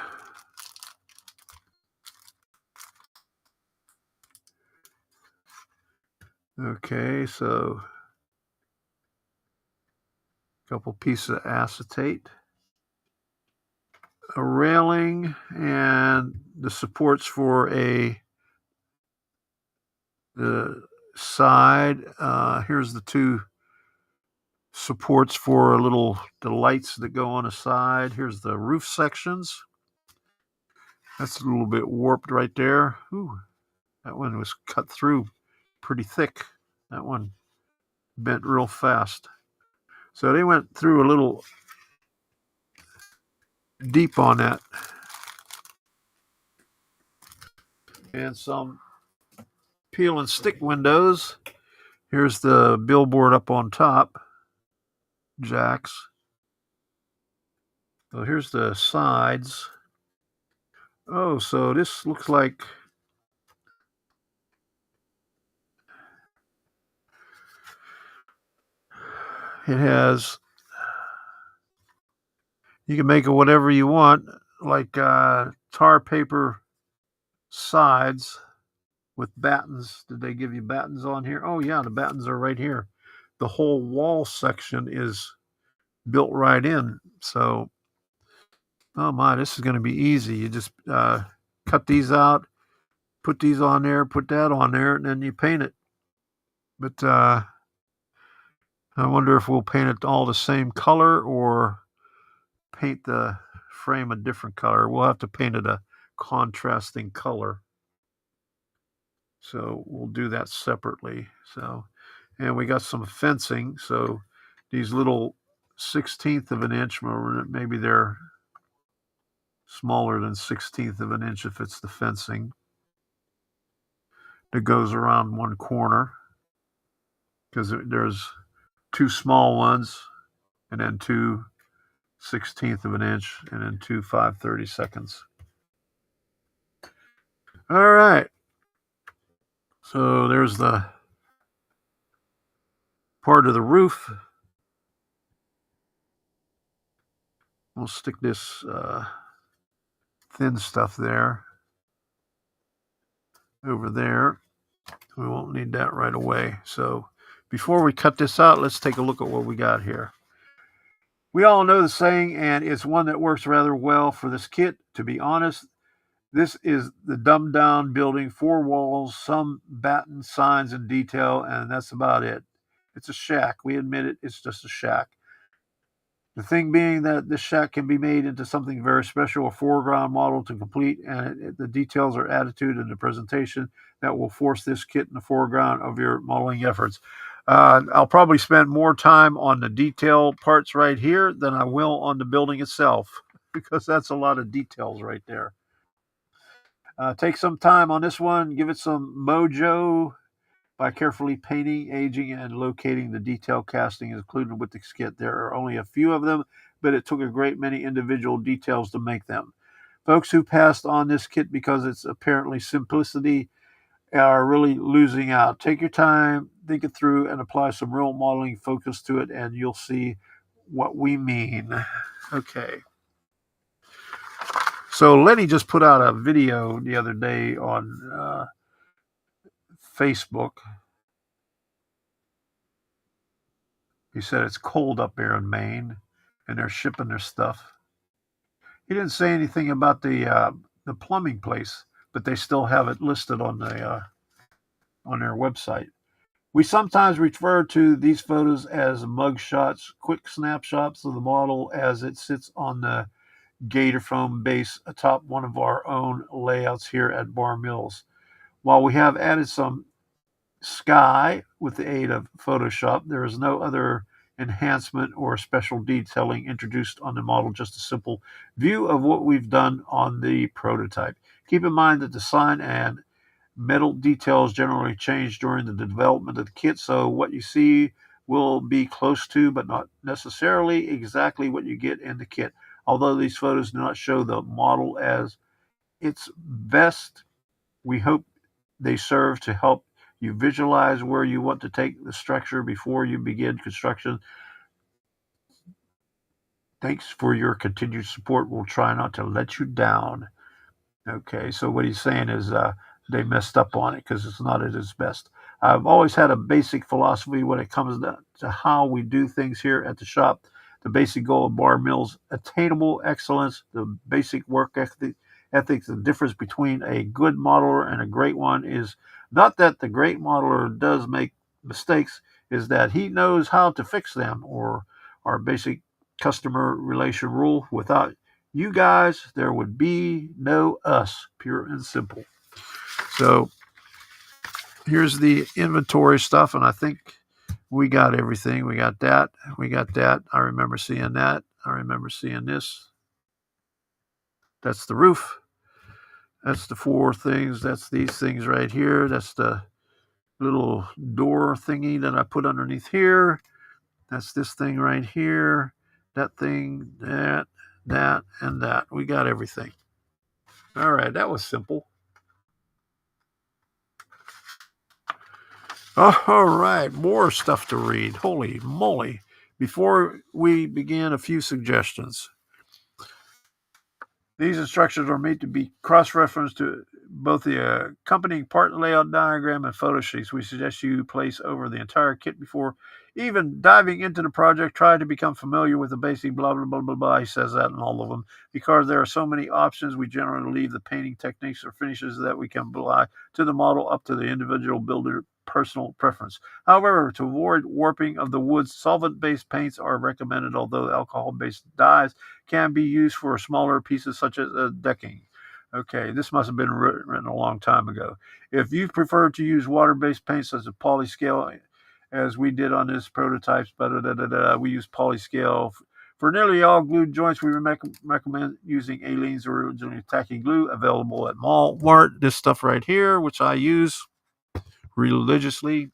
Okay, so a couple pieces of acetate, a railing, and the supports for the side. Here's the two supports for the lights that go on the side. Here's the roof sections. That's a little bit warped right there. Ooh, that one was cut through pretty thick. That one bent real fast. So they went through a little deep on that. And some peel and stick windows. Here's the billboard up on top. Jacks. So here's the sides. Oh, so this looks like it has, you can make it whatever you want, like tar paper sides with battens. Did they give you battens on here? Oh yeah, the battens are right here. The whole wall section is built right in. So, oh my, this is going to be easy. You just cut these out, put these on there, put that on there, and then you paint it. But I wonder if we'll paint it all the same color or paint the frame a different color. We'll have to paint it a contrasting color. So we'll do that separately. So, and we got some fencing. So these little 1/16 of an inch, maybe they're smaller than 1/16 of an inch if it's the fencing that goes around one corner, because there's two small ones and then two 1/16 of an inch and then two 5/32. All right. So there's the part of the roof. We'll stick this thin stuff there over there. We won't need that right away. So before we cut this out, let's take a look at what we got here. We all know the saying, and it's one that works rather well for this kit. To be honest, this is the dumbed down building, 4 walls, some batten signs and detail, and that's about it. It's a shack. We admit it. It's just a shack. The thing being that this shack can be made into something very special, a foreground model to complete, and the details are added to it in the presentation that will force this kit in the foreground of your modeling efforts. I'll probably spend more time on the detail parts right here than I will on the building itself, because that's a lot of details right there. Take some time on this one. Give it some mojo by carefully painting, aging, and locating the detail casting included with the kit. There are only a few of them, but it took a great many individual details to make them. Folks who passed on this kit because it's apparently simplicity are really losing out. Take your time, think it through, and apply some real modeling focus to it, and you'll see what we mean. Okay. So Lenny just put out a video the other day on Facebook. He said it's cold up there in Maine, and they're shipping their stuff. He didn't say anything about the plumbing place, but they still have it listed on their website. We sometimes refer to these photos as mug shots, quick snapshots of the model as it sits on the gator foam base atop one of our own layouts here at Bar Mills. While we have added some sky with the aid of Photoshop. There is no other enhancement or special detailing introduced on the model, just a simple view of what we've done on the prototype. Keep in mind that the sign and metal details generally change during the development of the kit, so what you see will be close to, but not necessarily exactly what you get in the kit. Although these photos do not show the model as its best, we hope they serve to help you visualize where you want to take the structure before you begin construction. Thanks for your continued support. We'll try not to let you down. Okay, so what he's saying is they messed up on it because it's not at its best. I've always had a basic philosophy when it comes to how we do things here at the shop. The basic goal of bar mills, attainable excellence, the basic work ethics. The difference between a good modeler and a great one is not that the great modeler does make mistakes, is that he knows how to fix them, or our basic customer relation rule. Without you guys, there would be no us, pure and simple. So here's the inventory stuff, and I think we got everything. We got that. We got that. I remember seeing that. I remember seeing this. That's the roof. That's the four things. That's these things right here. That's the little door thingy that I put underneath here. That's this thing right here. That thing, that, and that. We got everything. All right, that was simple. All right, more stuff to read. Holy moly. Before we begin, a few suggestions. These instructions are made to be cross-referenced to both the accompanying part layout diagram and photo sheets. We suggest you place over the entire kit before even diving into the project. Try to become familiar with the basic blah, blah, blah, blah, blah. He says that in all of them. Because there are so many options, we generally leave the painting techniques or finishes that we can apply to the model up to the individual builder personal preference. However, to avoid warping of the woods, solvent-based paints are recommended, although alcohol-based dyes can be used for smaller pieces such as decking. Okay, this must have been written a long time ago. If you prefer to use water-based paints such as polyscale, as we did on this prototype, we use polyscale. For nearly all glued joints, we recommend using Aleene's originally tacky glue, available at Walmart. This stuff right here, which I use religiously.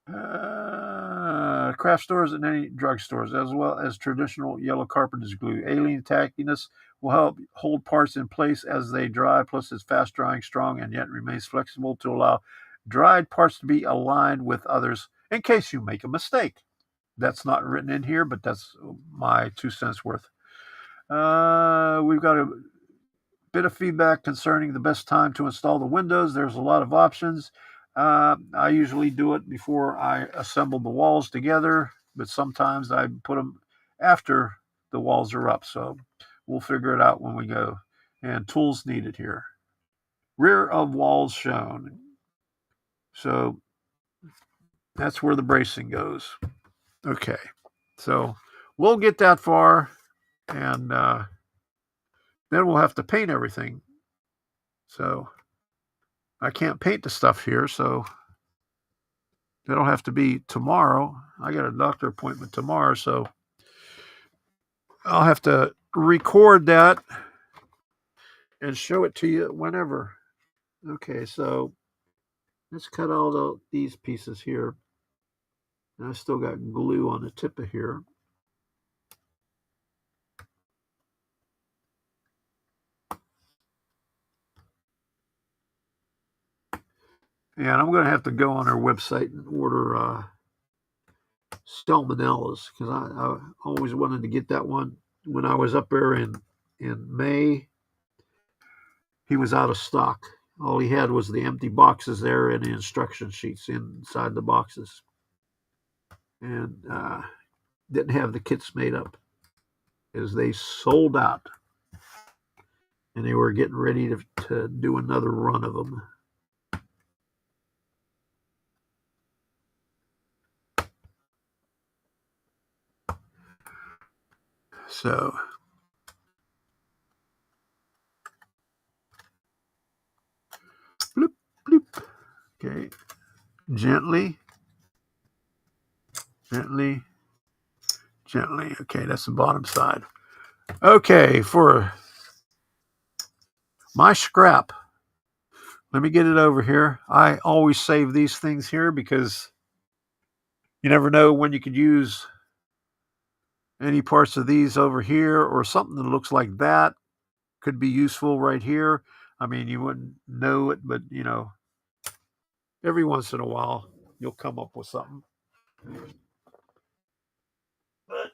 Craft stores and any drugstores, as well as traditional yellow carpenter's glue. Aleene tackiness will help hold parts in place as they dry, plus it's fast drying, strong, and yet remains flexible to allow dried parts to be aligned with others in case you make a mistake. That's not written in here, but that's my 2 cents worth. We've got a bit of feedback concerning the best time to install the windows. There's a lot of options. I usually do it before I assemble the walls together, but sometimes I put them after the walls are up. So we'll figure it out when we go. And tools needed here. Rear of walls shown. So that's where the bracing goes. Okay. So we'll get that far, and then we'll have to paint everything. So I can't paint the stuff here, so that'll have to be tomorrow. I got a doctor appointment tomorrow, so I'll have to record that and show it to you whenever. Okay, so let's cut all these pieces here. And I still got glue on the tip of here. And I'm going to have to go on our website and order salmonellas, because I always wanted to get that one. When I was up there in May, he was out of stock. All he had was the empty boxes there and the instruction sheets inside the boxes, and didn't have the kits made up, as they sold out, and they were getting ready to do another run of them. So bloop, bloop. Okay. Gently. Gently. Gently. Okay, that's the bottom side. Okay, for my scrap, let me get it over here. I always save these things here because you never know when you could use any parts of these over here, or something that looks like that could be useful right here. I mean, you wouldn't know it, but every once in a while you'll come up with something. But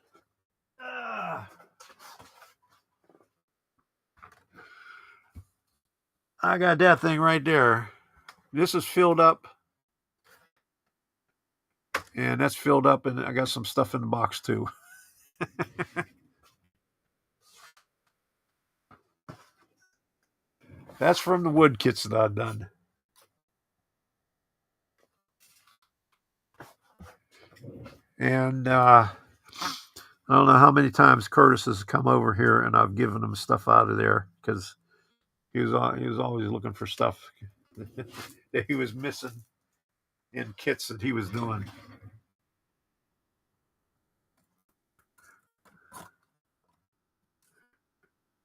I got that thing right there. This is filled up, and that's filled up, and I got some stuff in the box too. That's from the wood kits that I've done. And I don't know how many times Curtis has come over here and I've given him stuff out of there because he was always looking for stuff that he was missing in kits that he was doing.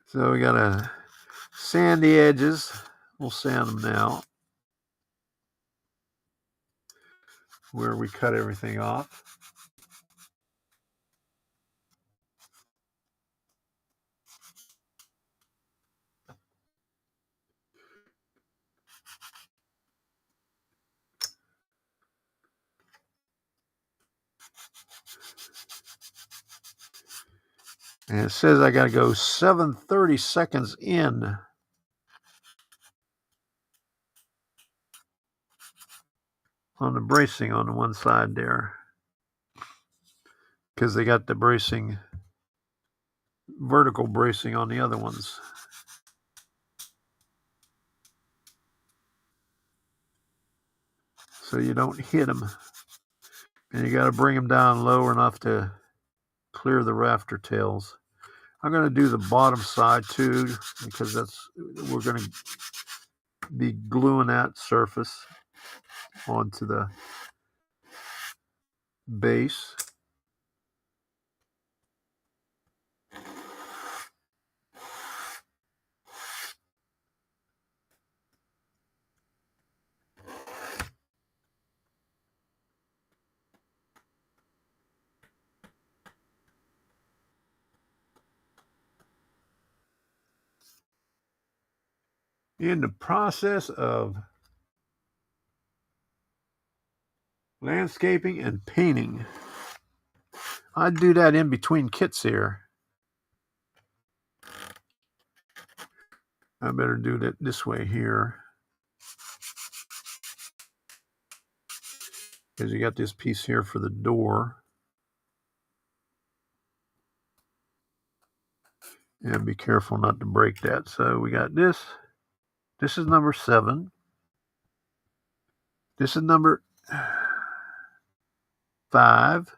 So we got to sand the edges. We'll sand them now where we cut everything off. And it says I got to go 7:30 seconds in on the bracing on the one side there, because they got the bracing, vertical bracing on the other ones. So you don't hit them. And you got to bring them down low enough to clear the rafter tails. I'm going to do the bottom side too, because we're going to be gluing that surface onto the base. In the process of landscaping and painting, I do that in between kits here. I better do that this way here, because you got this piece here for the door. And be careful not to break that. So we got this. This is number 7. This is number 5.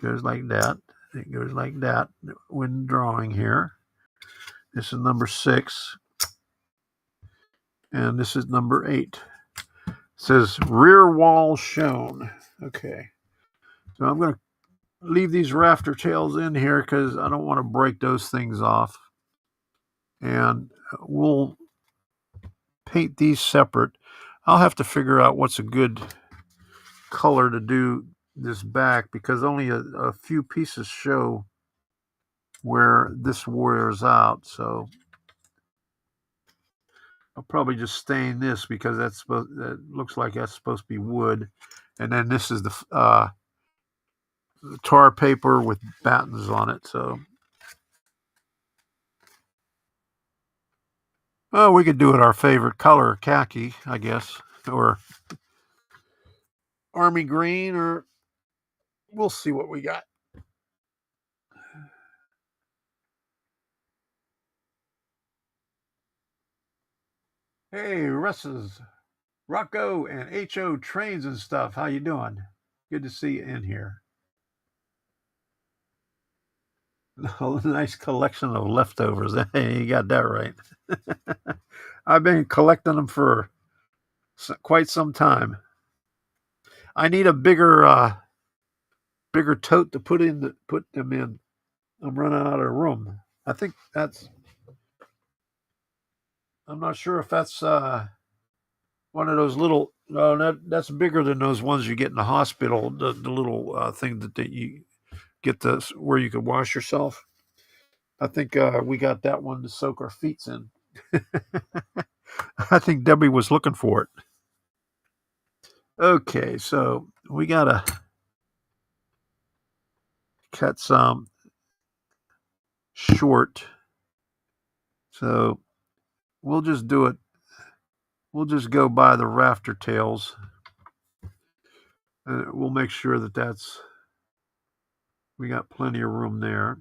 Goes like that. It goes like that when drawing here. This is number 6. And this is number 8. It says rear wall shown. Okay. So I'm going to leave these rafter tails in here because I don't want to break those things off. And we'll paint these separate. I'll have to figure out what's a good color to do this back, because only a few pieces show where this wears out. So I'll probably just stain this, because that looks like that's supposed to be wood. And then this is the tar paper with battens on it. So we could do it our favorite color, khaki, I guess, or army green, or we'll see what we got. Hey, Rocco and HO Trains and stuff. How you doing? Good to see you in here. A nice collection of leftovers. Hey, you got that right. I've been collecting them for quite some time. I need a bigger tote to put them in. I'm running out of room. I think I'm not sure if that's one of those little. No, that's bigger than those ones you get in the hospital. The little thing that you get where you can wash yourself. I think we got that one to soak our feet in. I think Debbie was looking for it. Okay, so we gotta cut some short. So we'll just do it. We'll just go by the rafter tails. We'll make sure that we got plenty of room there.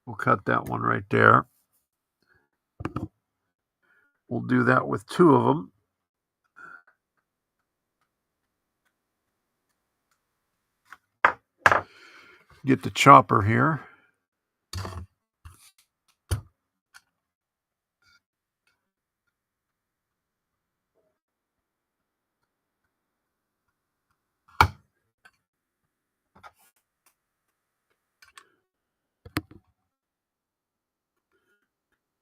We'll cut that one right there. We'll do that with two of them. Get the chopper here.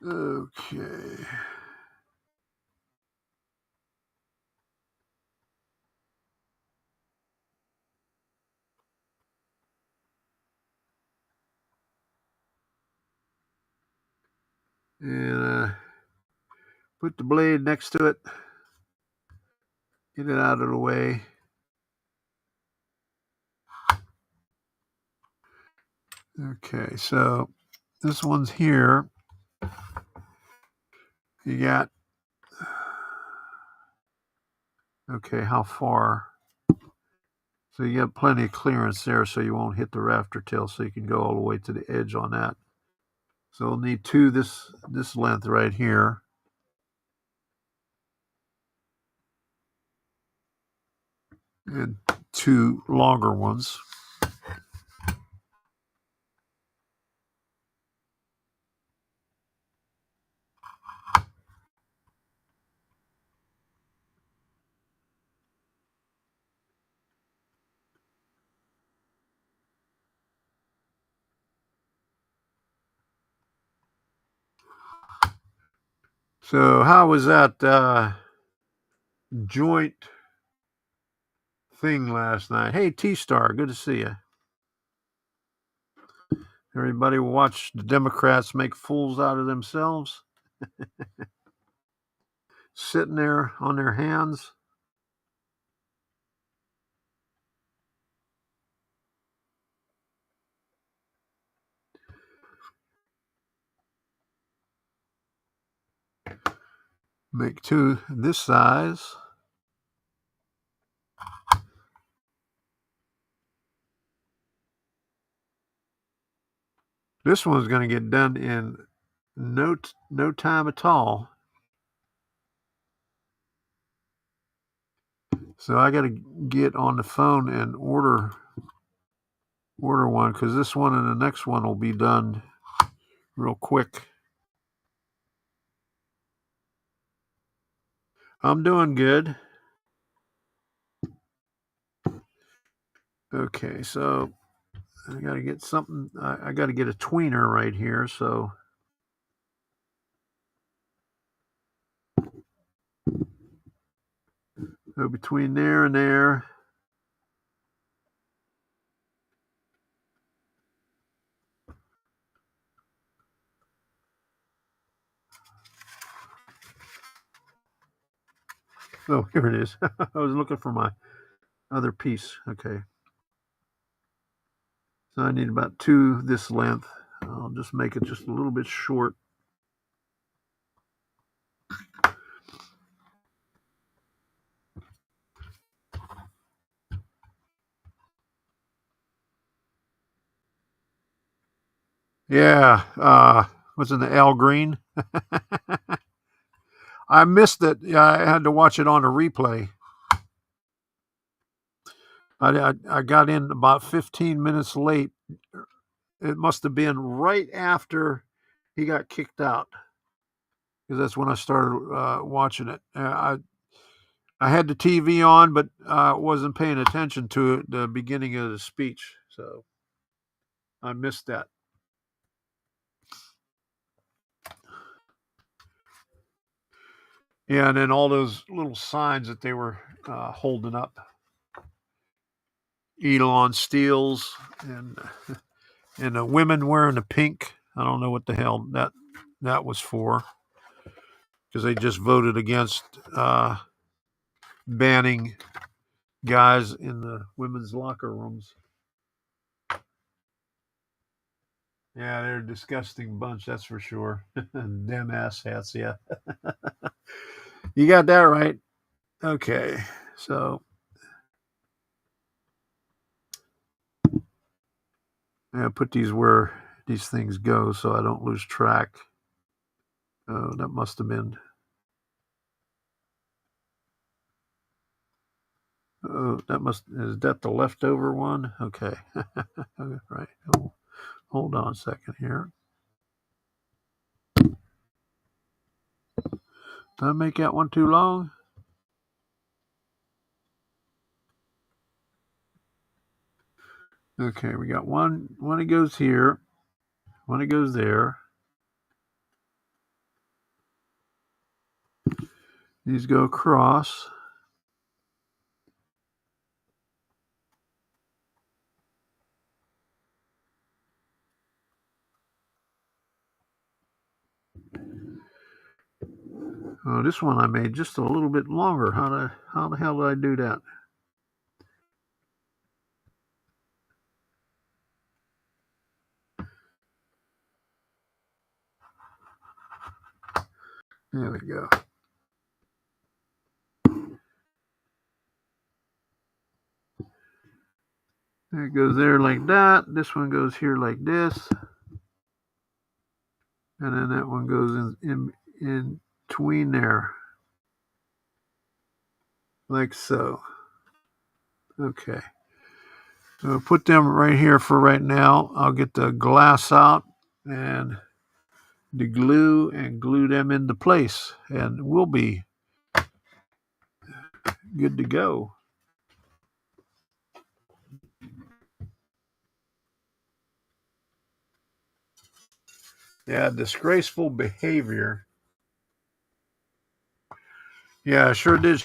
Okay. And put the blade next to it. Get it out of the way. Okay, so this one's here. You got, okay, how far? So you got plenty of clearance there so you won't hit the rafter tail, so you can go all the way to the edge on that. So we'll need two this length right here. And two longer ones. So how was that joint thing last night? Hey, T-Star, good to see you. Everybody watch the Democrats make fools out of themselves. Sitting there on their hands. Make two this size. This one's going to get done in no time at all. So I got to get on the phone and order one, because this one and the next one will be done real quick. I'm doing good. Okay, so I got to get something. I got to get a tweener right here. So go between there and there. Oh, here it is. I was looking for my other piece. Okay. So I need about two this length. I'll just make it just a little bit short. Yeah. What's in the Al Green? I missed it. Yeah, I had to watch it on a replay. I got in about 15 minutes late. It must have been right after he got kicked out. because that's when I started watching it. I had the TV on, but wasn't paying attention to it, the beginning of the speech, so I missed that. Yeah, and then all those little signs that they were holding up, Elon Steels, and the women wearing the pink. I don't know what the hell that was for, because they just voted against banning guys in the women's locker rooms. Yeah, they're a disgusting bunch, that's for sure. Them asshats, yeah. You got that right. Okay, so I put these where these things go so I don't lose track. Oh, that must have been. Oh, is that the leftover one? Okay. Right. Hold on a second here. Did I make that one too long? Okay, we got one that goes here, one that goes there. These go across. Oh, this one I made just a little bit longer. How the hell did I do that? There we go. It goes there like that. This one goes here like this. And then that one goes in between there. Like so. Okay. So put them right here for right now. I'll get the glass out and the glue and glue them into place. And we'll be good to go. Yeah, disgraceful behavior. Yeah, I sure did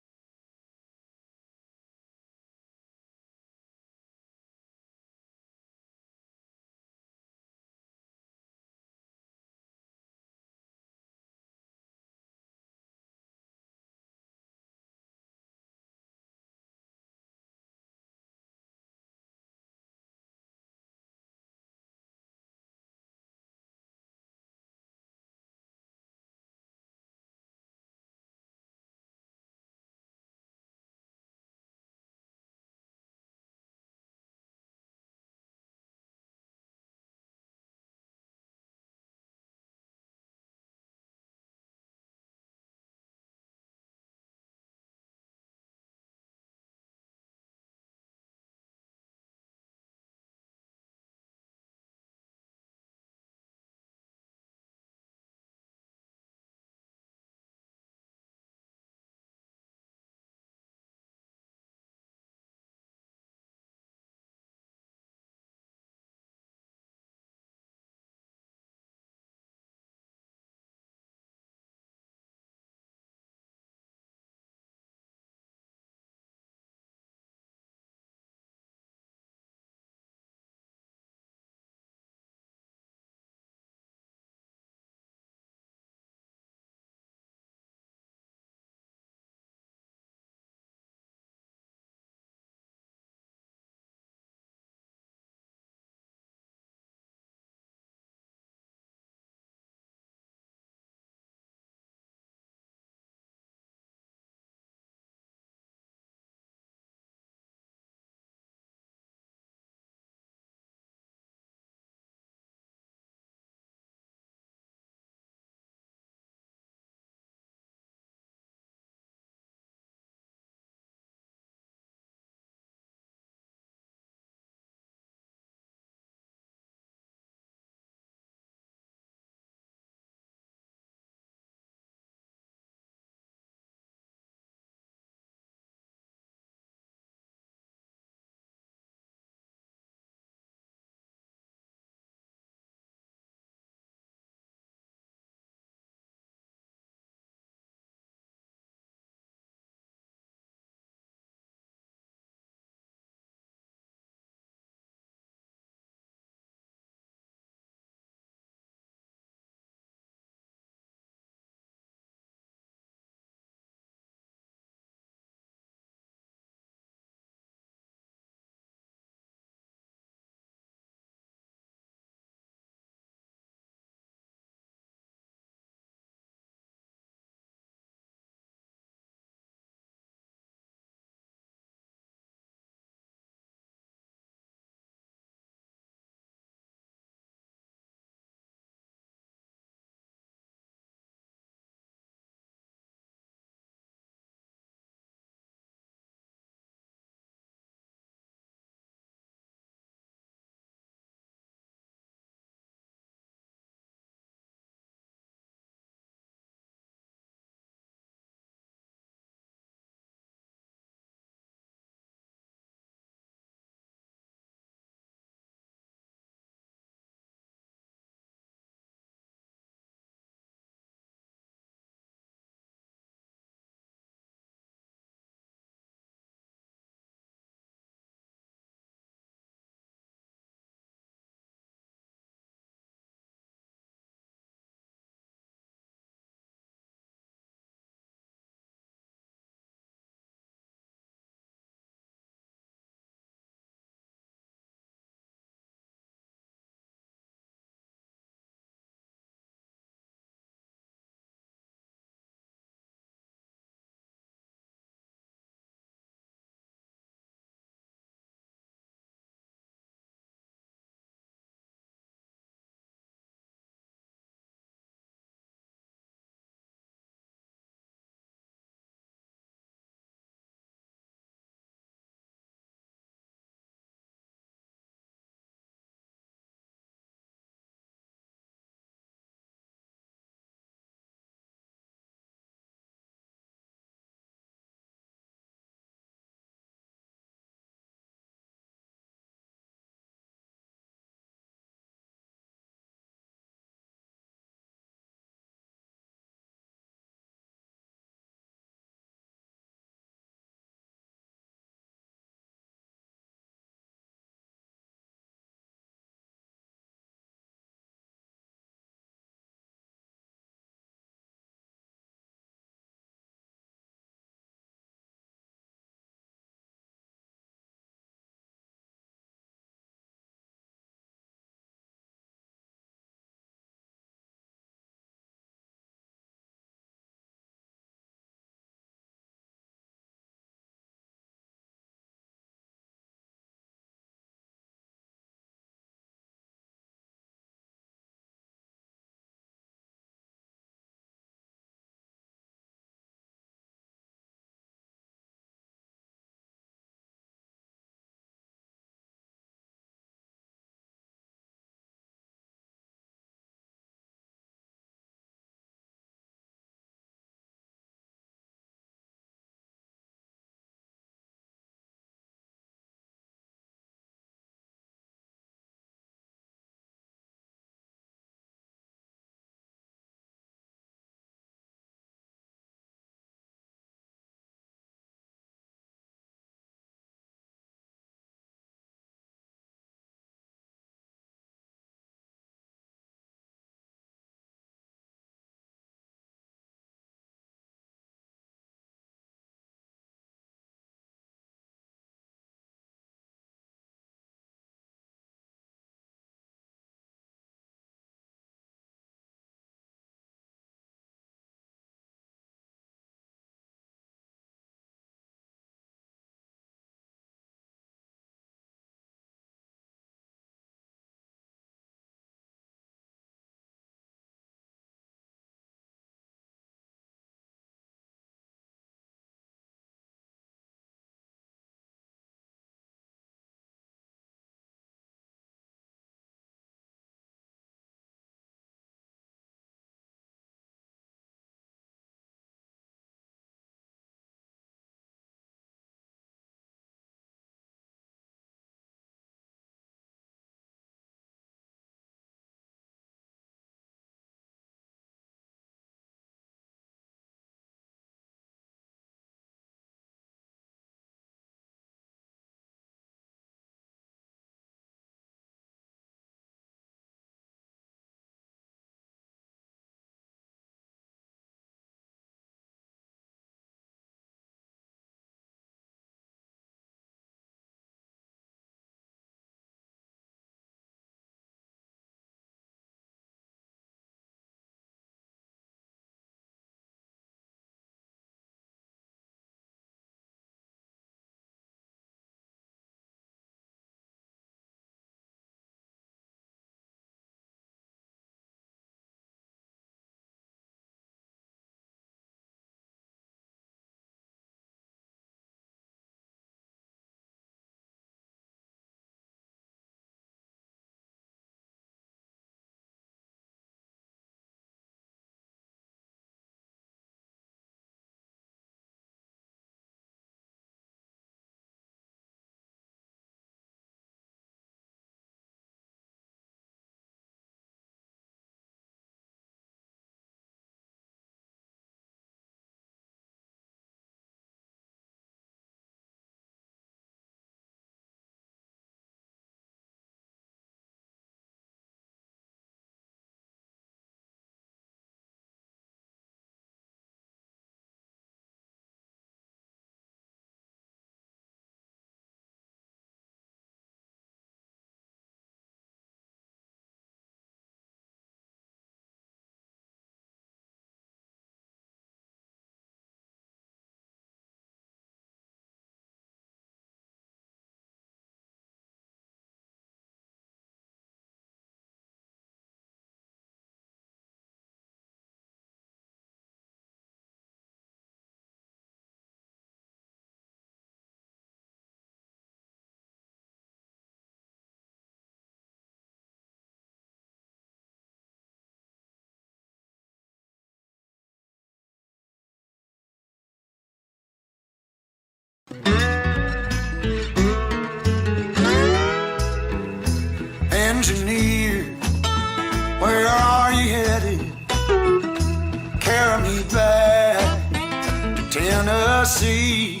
Tennessee.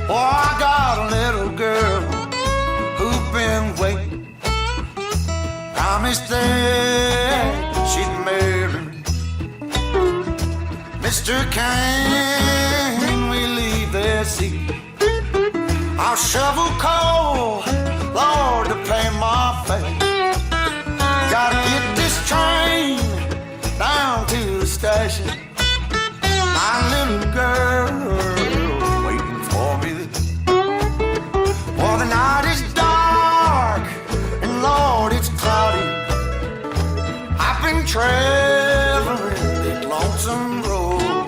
Oh, I got a little girl who's been waiting. Promised that she'd marry me. Mr. Can we leave this seat? I'll shovel coal, Lord, to pay my fare. Gotta get this train down to the station. My little girl waiting for me. Well, the night is dark and Lord, it's cloudy. I've been traveling that lonesome road.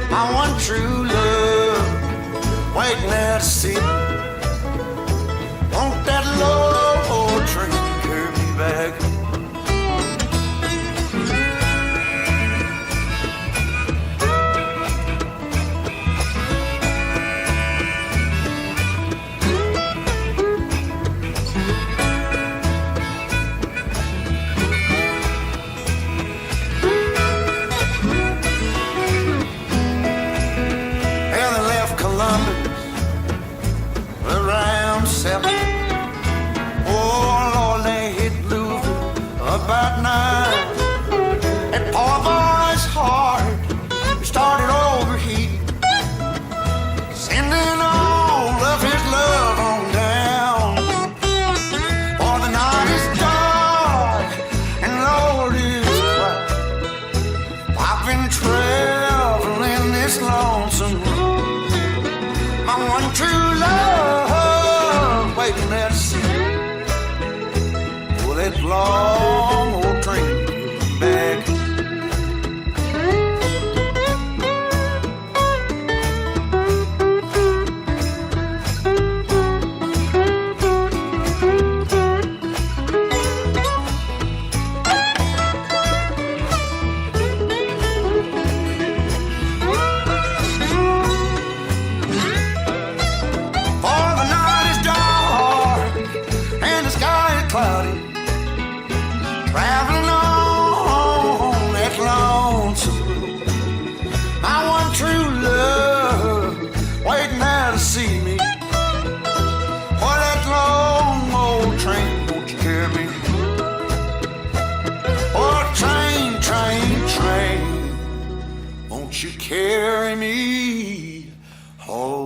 My one true love waiting there to see. Won't that low train carry me back? About 9, and poor boy's heart started overheating, sending all of his love on down. For the night is dark and Lord is quiet. I've been traveling this lonesome road. My one true love waiting there to see. Will it long old train back? For the night is dark and the sky is cloudy. Traveling on that lonesome road. My one true love waiting there to see me. For that long old train, won't you carry me? Oh, train, train, train, won't you carry me home?